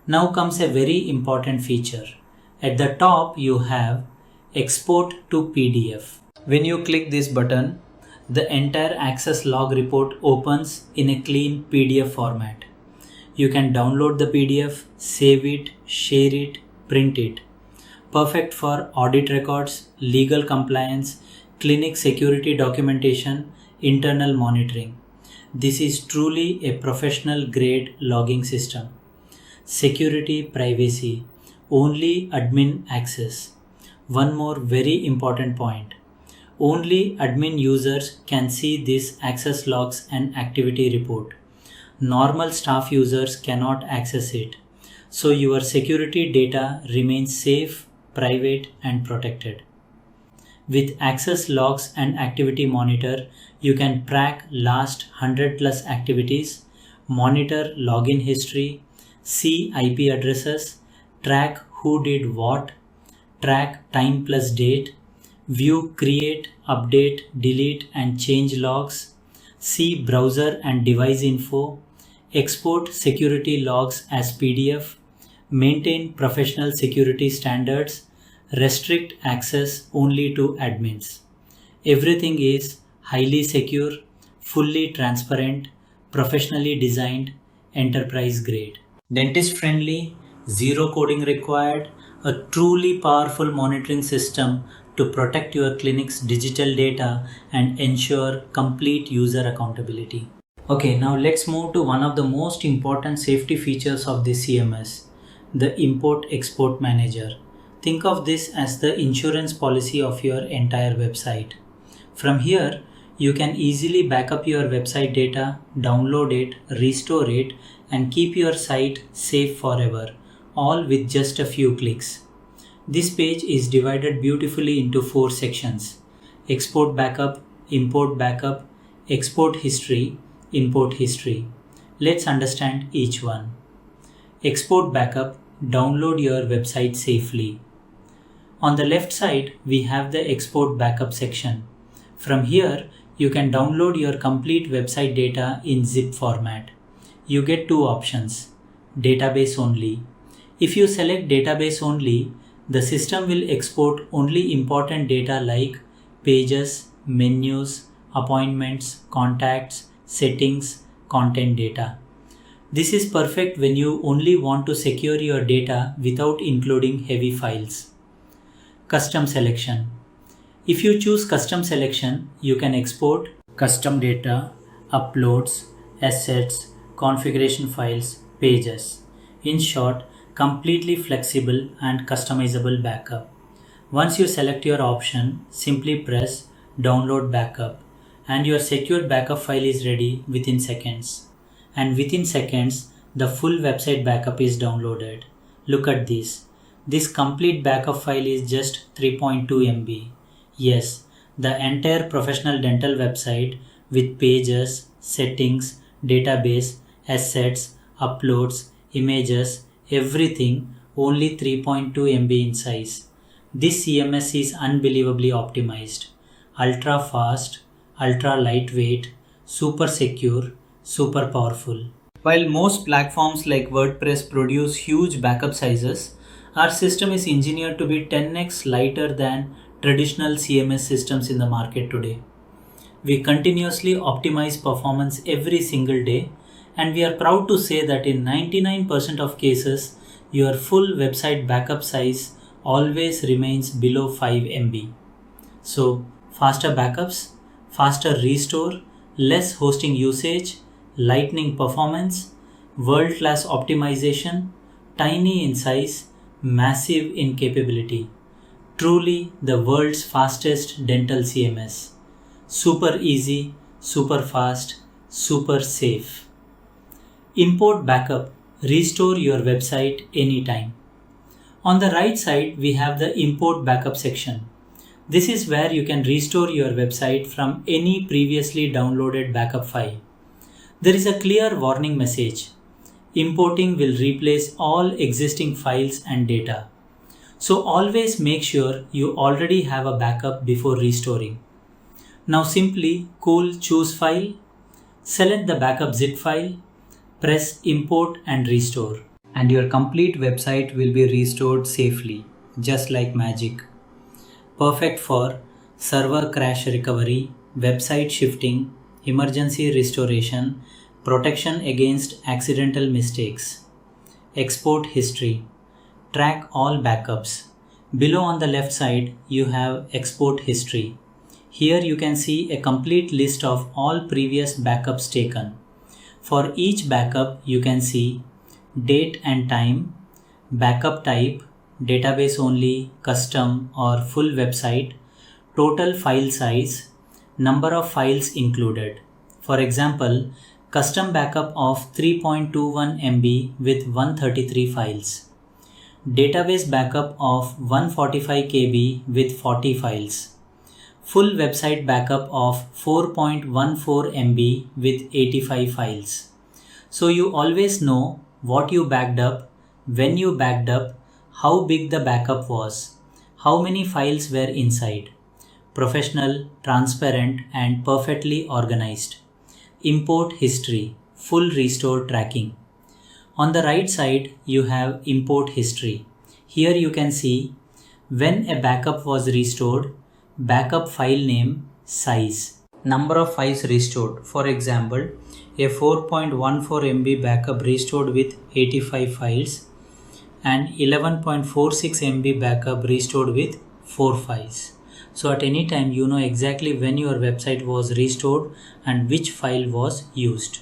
Now comes a very important feature. At the top you have export to PDF. When you click this button, the entire Access log report opens in a clean PDF format. You can download the PDF, save it, share it, print it. Perfect for audit records, legal compliance, clinic security documentation, internal monitoring. This is truly a professional grade logging system. Security, privacy, only admin access. One more very important point. Only admin users can see this access logs and activity report. normal staff users cannot access it. So your security data remains safe, private, and protected. With access logs and activity monitor, you can track last 100 plus activities, monitor login history, see IP addresses, track who did what, track time plus date, view create, update, delete and change logs, see browser and device info, export security logs as PDF, maintain professional security standards, restrict access only to admins. Everything is highly secure, fully transparent, professionally designed, enterprise grade. Dentist friendly, zero coding required, a truly powerful monitoring system to protect your clinic's digital data and ensure complete user accountability. Okay, now let's move to one of the most important safety features of the CMS, the Import Export Manager. Think of this as the insurance policy of your entire website. From here, you can easily back up your website data, download it, restore it, and keep your site safe forever, all with just a few clicks. This page is divided beautifully into 4 sections: export backup, import backup, export history, import history. Let's understand each one. Export backup, download your website safely. On the left side, we have the export backup section. From here, you can download your complete website data in zip format. You get 2 options: database only. If you select database only, the system will export only important data like pages, menus, appointments, contacts, settings, content data. This is perfect when you only want to secure your data without including heavy files. Custom selection. If you choose custom selection, you can export custom data, uploads, assets, configuration files, pages. In short, completely flexible and customizable backup. Once you select your option, simply press download backup and your secured backup file is ready within seconds. And within seconds, the full website backup is downloaded. Look at this. This complete backup file is just 3.2 MB. Yes, the entire professional dental website with pages, settings, database, assets, uploads, images, everything only 3.2 MB in size. This CMS is unbelievably optimized. Ultra fast, ultra lightweight, super secure, super powerful. While most platforms like WordPress produce huge backup sizes, our system is engineered to be 10x lighter than traditional CMS systems in the market today. We continuously optimize performance every single day, and we are proud to say that in 99% of cases, your full website backup size always remains below 5 MB. So, faster backups, faster restore, less hosting usage, lightning performance, world-class optimization, tiny in size, massive in capability. Truly the world's fastest dental CMS. Super easy, super fast, super safe. Import backup. Restore your website anytime. On the right side, we have the import backup section. This is where you can restore your website from any previously downloaded backup file. There is a clear warning message. Importing will replace all existing files and data. So always make sure you already have a backup before restoring. Now simply choose file, select the backup zip file, press import and restore, and your complete website will be restored safely, just like magic. Perfect for server crash recovery, website shifting, emergency restoration, protection against accidental mistakes. Export history. Track all backups. Below on the left side, you have export history. Here you can see a complete list of all previous backups taken. For each backup, you can see date and time, backup type, database only, custom or full website, total file size, number of files included. For example, Custom backup of 3.21 MB with 133 files. Database backup of 145 KB with 40 files. Full website backup of 4.14 MB with 85 files. So you always know what you backed up, when you backed up, how big the backup was, how many files were inside. Professional, transparent, and perfectly organized. Import history, full restore tracking. On the right side, you have import history. Here you can see when a backup was restored, backup file name, size, number of files restored. For example, a 4.14 MB backup restored with 85 files and 11.46 MB backup restored with 4 files. So at any time you know exactly when your website was restored and which file was used.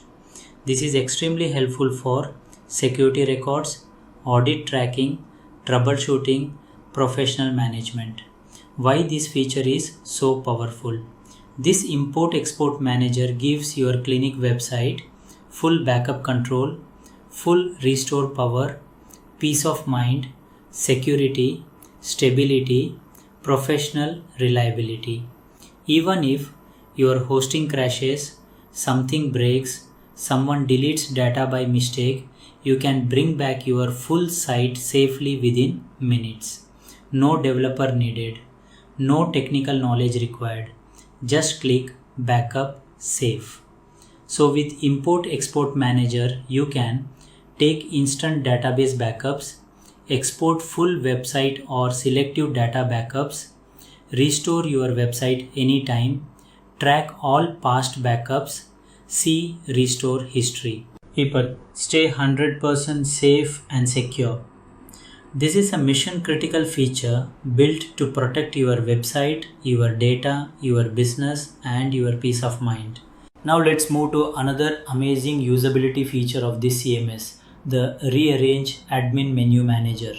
This is extremely helpful for security records, audit tracking, troubleshooting, professional management. Why this feature is so powerful? This import-export manager gives your clinic website full backup control, full restore power, peace of mind, security, stability, professional reliability. Even if your hosting crashes, something breaks, someone deletes data by mistake, you can bring back your full site safely within minutes. No developer needed, no technical knowledge required. Just click backup save. So with import export manager, you can take instant database backups, export full website or selective data backups, restore your website anytime, track all past backups, see restore history. People, stay 100% safe and secure. This is a mission critical feature built to protect your website, your data, your business, and your peace of mind. Now let's move to another amazing usability feature of this CMS, the Rearrange Admin Menu Manager.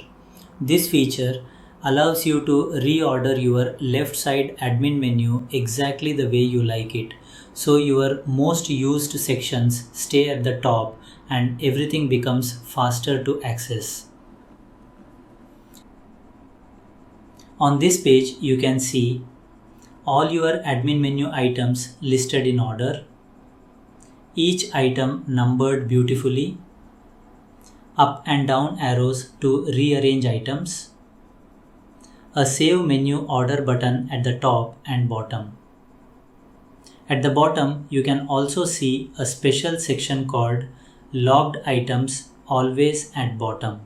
This feature allows you to reorder your left side admin menu exactly the way you like it. So your most used sections stay at the top and everything becomes faster to access. On this page, you can see all your admin menu items listed in order, each item numbered beautifully, up and down arrows to rearrange items, a save menu order button at the top and bottom. At the bottom, you can also see a special section called Logged Items, always at bottom.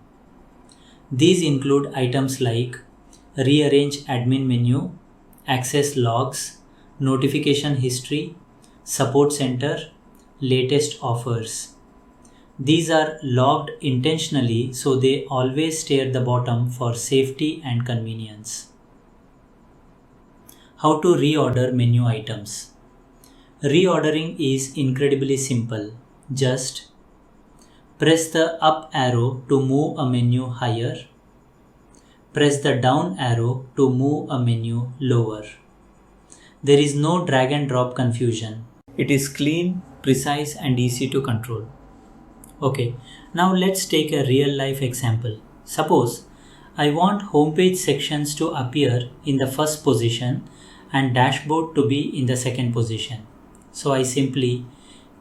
These include items like Rearrange Admin Menu, Access Logs, Notification History, Support Center, Latest Offers. These are logged intentionally so they always stay at the bottom for safety and convenience. How to reorder menu items. Reordering is incredibly simple. Just press the up arrow to move a menu higher. Press the down arrow to move a menu lower. There is no drag and drop confusion. It is clean, precise, and easy to control. Okay, now let's take a real life example. Suppose I want homepage sections to appear in the first position and dashboard to be in the second position. So I simply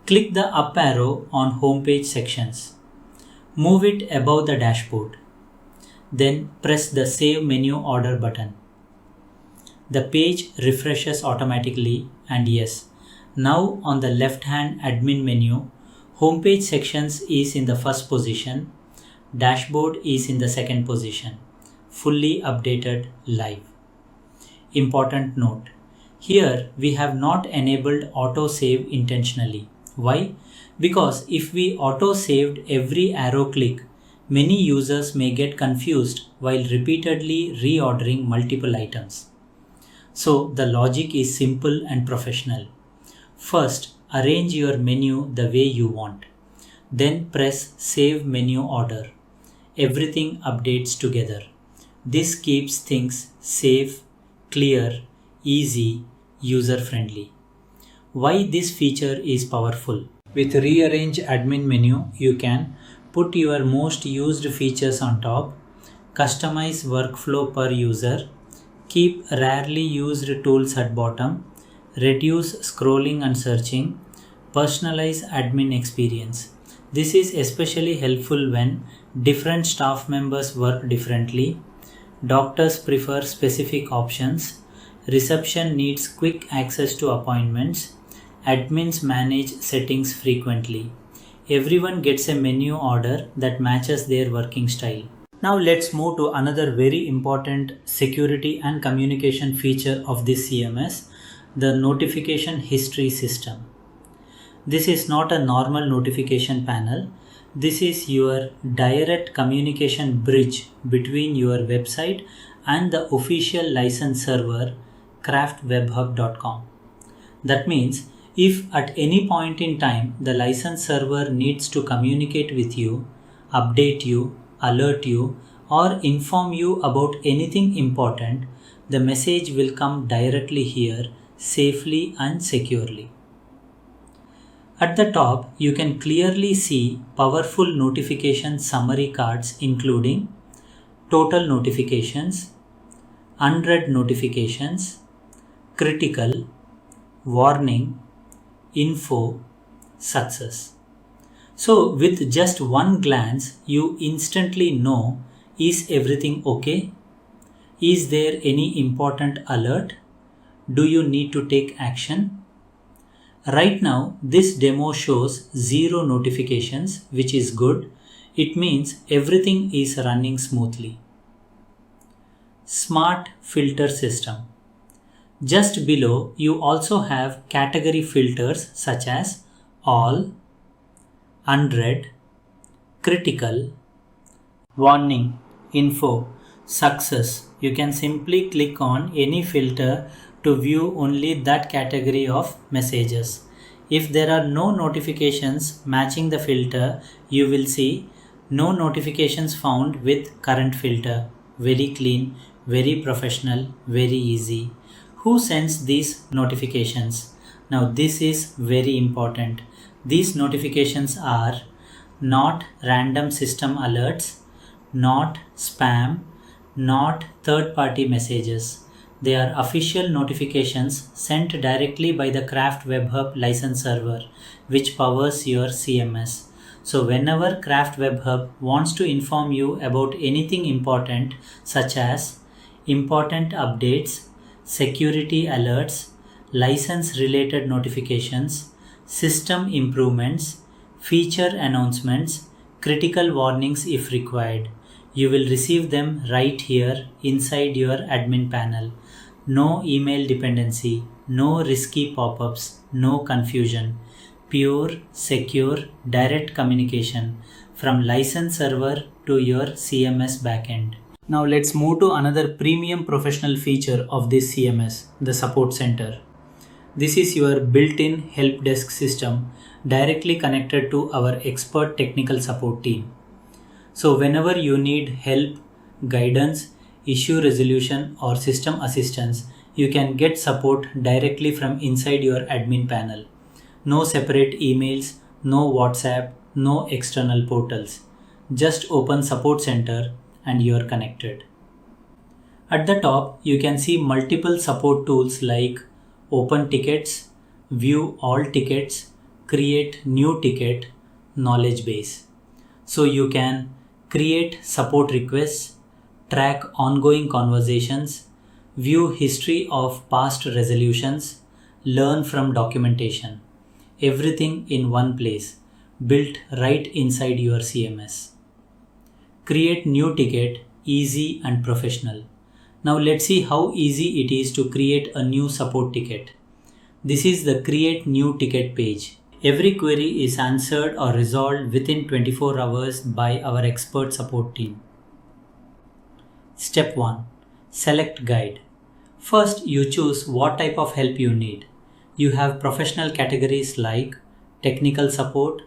click the up arrow on homepage sections. Move it above the dashboard. Then press the Save Menu Order button. The page refreshes automatically, and yes, now on the left hand admin menu, homepage sections is in the first position, dashboard is in the second position, fully updated live. Important note, here we have not enabled auto save intentionally. Why? Because if we auto saved every arrow click, many users may get confused while repeatedly reordering multiple items. So the logic is simple and professional. First, arrange your menu the way you want. Then press Save Menu Order. Everything updates together. This keeps things safe, clear, easy, user-friendly. Why this feature is powerful? With rearrange admin menu, you can put your most used features on top, customize workflow per user, keep rarely used tools at bottom, reduce scrolling and searching, personalize admin experience. This is especially helpful when different staff members work differently, doctors prefer specific options, reception needs quick access to appointments, admins manage settings frequently. Everyone gets a menu order that matches their working style. Now let's move to another very important security and communication feature of this CMS, the notification history system. This is not a normal notification panel. This is your direct communication bridge between your website and the official license server craftwebhub.com. That means if at any point in time the license server needs to communicate with you, update you, alert you, or inform you about anything important, the message will come directly here safely and securely. At the top, you can clearly see powerful notification summary cards including total notifications, unread notifications, critical, warning, info, success. So with just one glance, you instantly know, is everything okay? Is there any important alert? Do you need to take action? Right now, this demo shows 0 notifications, which is good. It means everything is running smoothly. Smart filter system. Just below, you also have category filters such as all, unread, critical, warning, info, success. You can simply click on any filter to view only that category of messages. If there are no notifications matching the filter, you will see no notifications found with current filter. Very clean, very professional, very easy. Who sends these notifications? Now this is very important. These notifications are not random system alerts, not spam, not third-party messages. They are official notifications sent directly by the Craft Web Hub license server, which powers your CMS. So whenever Craft Web Hub wants to inform you about anything important, such as important updates, security alerts, license-related notifications, system improvements, feature announcements, critical warnings if required, you will receive them right here inside your admin panel. No email dependency, no risky pop-ups, no confusion. Pure, secure, direct communication from license server to your CMS backend. Now let's move to another premium professional feature of this CMS, the support center. This is your built-in help desk system directly connected to our expert technical support team. So whenever you need help, guidance, issue resolution or system assistance, you can get support directly from inside your admin panel. No separate emails, no WhatsApp, no external portals. Just open support center and you are connected. At the top, you can see multiple support tools like open tickets, view all tickets, create new ticket, knowledge base. So you can create support requests, track ongoing conversations, view history of past resolutions, learn from documentation. Everything in one place, built right inside your CMS. Create new ticket, easy and professional. Now let's see how easy it is to create a new support ticket. This is the create new ticket page. Every query is answered or resolved within 24 hours by our expert support team. Step 1. Select guide. First, you choose what type of help you need. You have professional categories like technical support,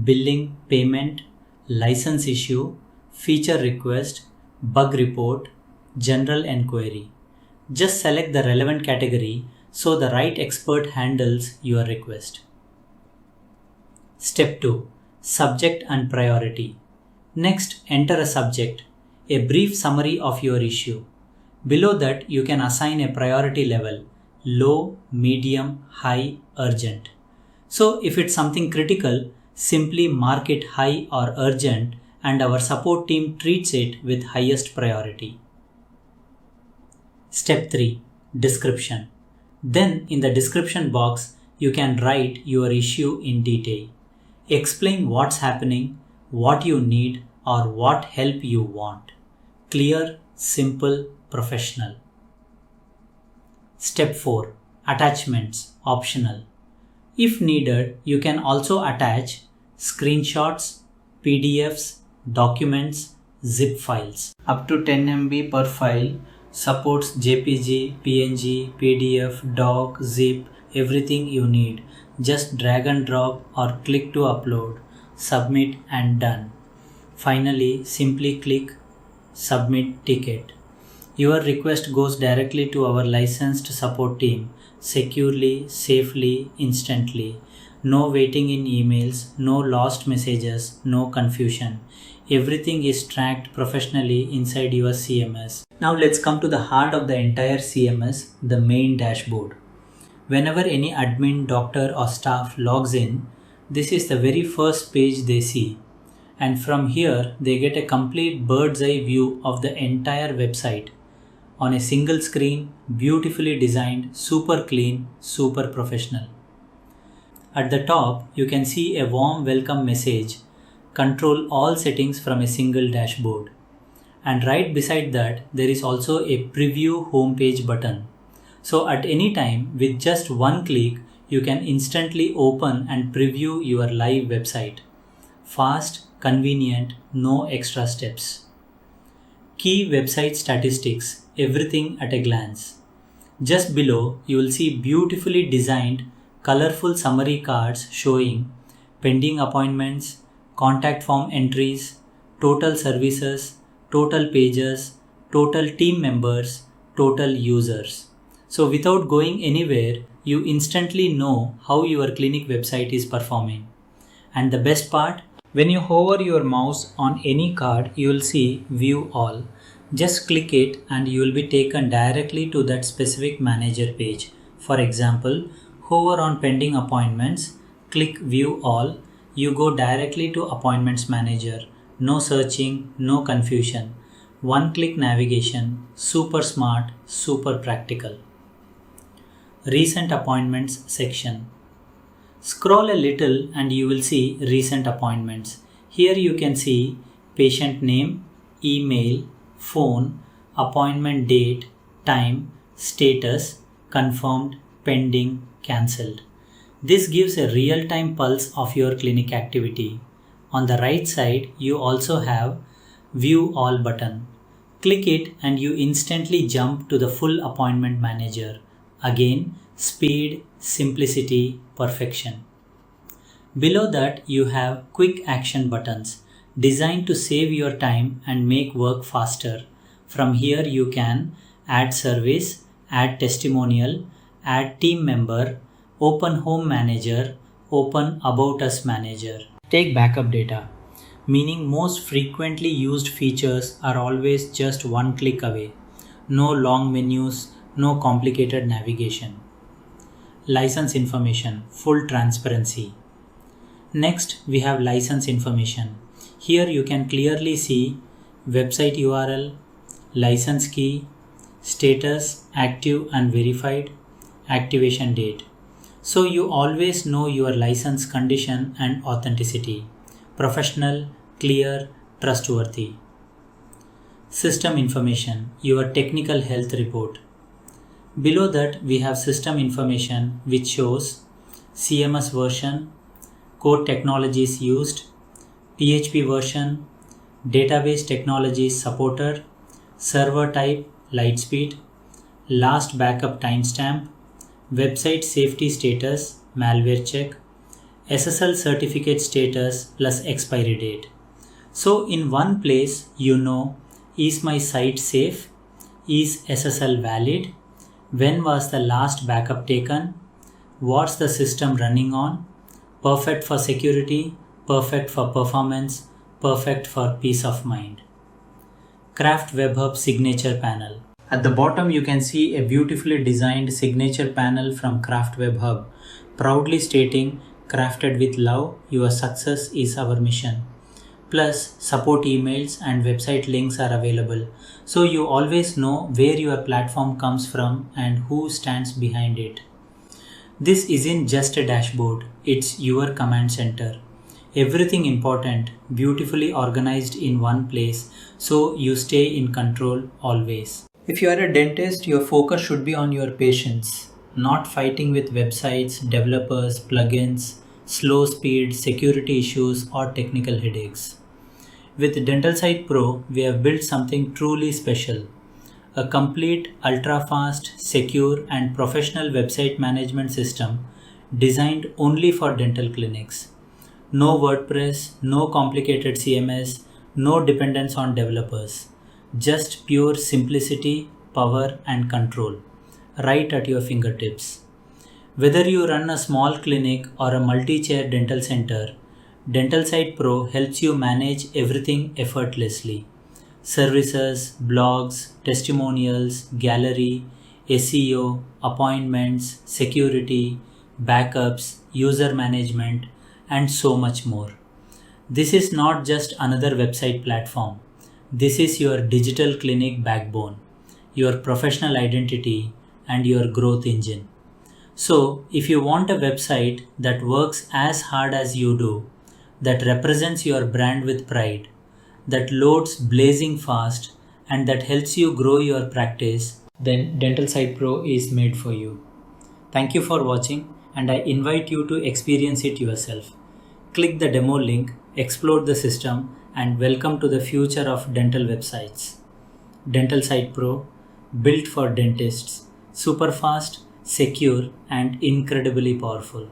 billing, payment, license issue, feature request, bug report, general enquiry. Just select the relevant category so the right expert handles your request. Step 2. Subject and priority. Next, enter a subject, a brief summary of your issue. Below that, you can assign a priority level, low, medium, high, urgent. So if it's something critical, simply mark it high or urgent and our support team treats it with highest priority. Step 3. Description. Then in the description box, you can write your issue in detail. Explain what's happening, what you need, or what help you want. Clear, simple, professional. Step 4. Attachments, optional. If needed, you can also attach screenshots, PDFs, documents, zip files. Up to 10 MB per file, supports JPG, PNG, PDF, doc, zip, everything you need. Just drag and drop or click to upload, submit and done. Finally, simply click Submit Ticket. Your request goes directly to our licensed support team, securely, safely, instantly. No waiting in emails, no lost messages, no confusion. Everything is tracked professionally inside your CMS. Now let's come to the heart of the entire CMS, the main dashboard. Whenever any admin, doctor or staff logs in, this is the very first page they see. And from here, they get a complete bird's eye view of the entire website on a single screen, beautifully designed, super clean, super professional. At the top, you can see a warm welcome message. Control all settings from a single dashboard. And right beside that, there is also a preview homepage button. So at any time, with just one click, you can instantly open and preview your live website. Fast, convenient, no extra steps. Key website statistics, everything at a glance. Just below, you will see beautifully designed, colorful summary cards showing pending appointments, contact form entries, total services, total pages, total team members, total users. So without going anywhere, you instantly know how your clinic website is performing. And the best part, when you hover your mouse on any card, you will see View All. Just click it and you will be taken directly to that specific manager page. For example, hover on pending appointments, click View All, you go directly to Appointments Manager. No searching, no confusion. One-click navigation, super smart, super practical. Recent Appointments section. Scroll a little and you will see Recent Appointments. Here you can see patient name, email, phone, appointment date, time, status, confirmed, pending, cancelled. This gives a real-time pulse of your clinic activity. On the right side, you also have View All button. Click it and you instantly jump to the full appointment manager. Again, speed, simplicity, perfection. Below that, you have quick action buttons designed to save your time and make work faster. From here, you can add service, add testimonial, add team member, open home manager, open about us manager. Take backup data, meaning most frequently used features are always just one click away. No long menus, no complicated navigation. License information, full transparency. Next, we have license information. Here you can clearly see website URL, license key, status, active and verified, activation date. So you always know your license condition and authenticity. Professional, clear, trustworthy. System information, your technical health report. Below that, we have system information which shows CMS version, core technologies used, PHP version, database technologies supported, server type, Lightspeed, last backup timestamp, website safety status, malware check, SSL certificate status plus expiry date. So in one place, you know, is my site safe? Is SSL valid? When was the last backup taken? What's the system running on? Perfect for security, perfect for performance, perfect for peace of mind. Craft WebHub Signature Panel. At the bottom you can see a beautifully designed signature panel from Craft WebHub, proudly stating, "Crafted with love, your success is our mission." Plus, support emails and website links are available, so you always know where your platform comes from and who stands behind it. This isn't just a dashboard, it's your command center. Everything important, beautifully organized in one place, so you stay in control always. If you are a dentist, your focus should be on your patients, not fighting with websites, developers, plugins, slow speed, security issues, or technical headaches. With DentalSite Pro, we have built something truly special. A complete, ultra-fast, secure, and professional website management system designed only for dental clinics. No WordPress, no complicated CMS, no dependence on developers. Just pure simplicity, power, and control, right at your fingertips. Whether you run a small clinic or a multi-chair dental center, DentalSite Pro helps you manage everything effortlessly. Services, blogs, testimonials, gallery, SEO, appointments, security, backups, user management, and so much more. This is not just another website platform. This is your digital clinic backbone, your professional identity, and your growth engine. So, if you want a website that works as hard as you do, that represents your brand with pride, that loads blazing fast, and that helps you grow your practice, then DentalSite Pro is made for you. Thank you for watching, and I invite you to experience it yourself. Click the demo link, explore the system, and welcome to the future of dental websites. DentalSite Pro, built for dentists, super fast, secure, and incredibly powerful.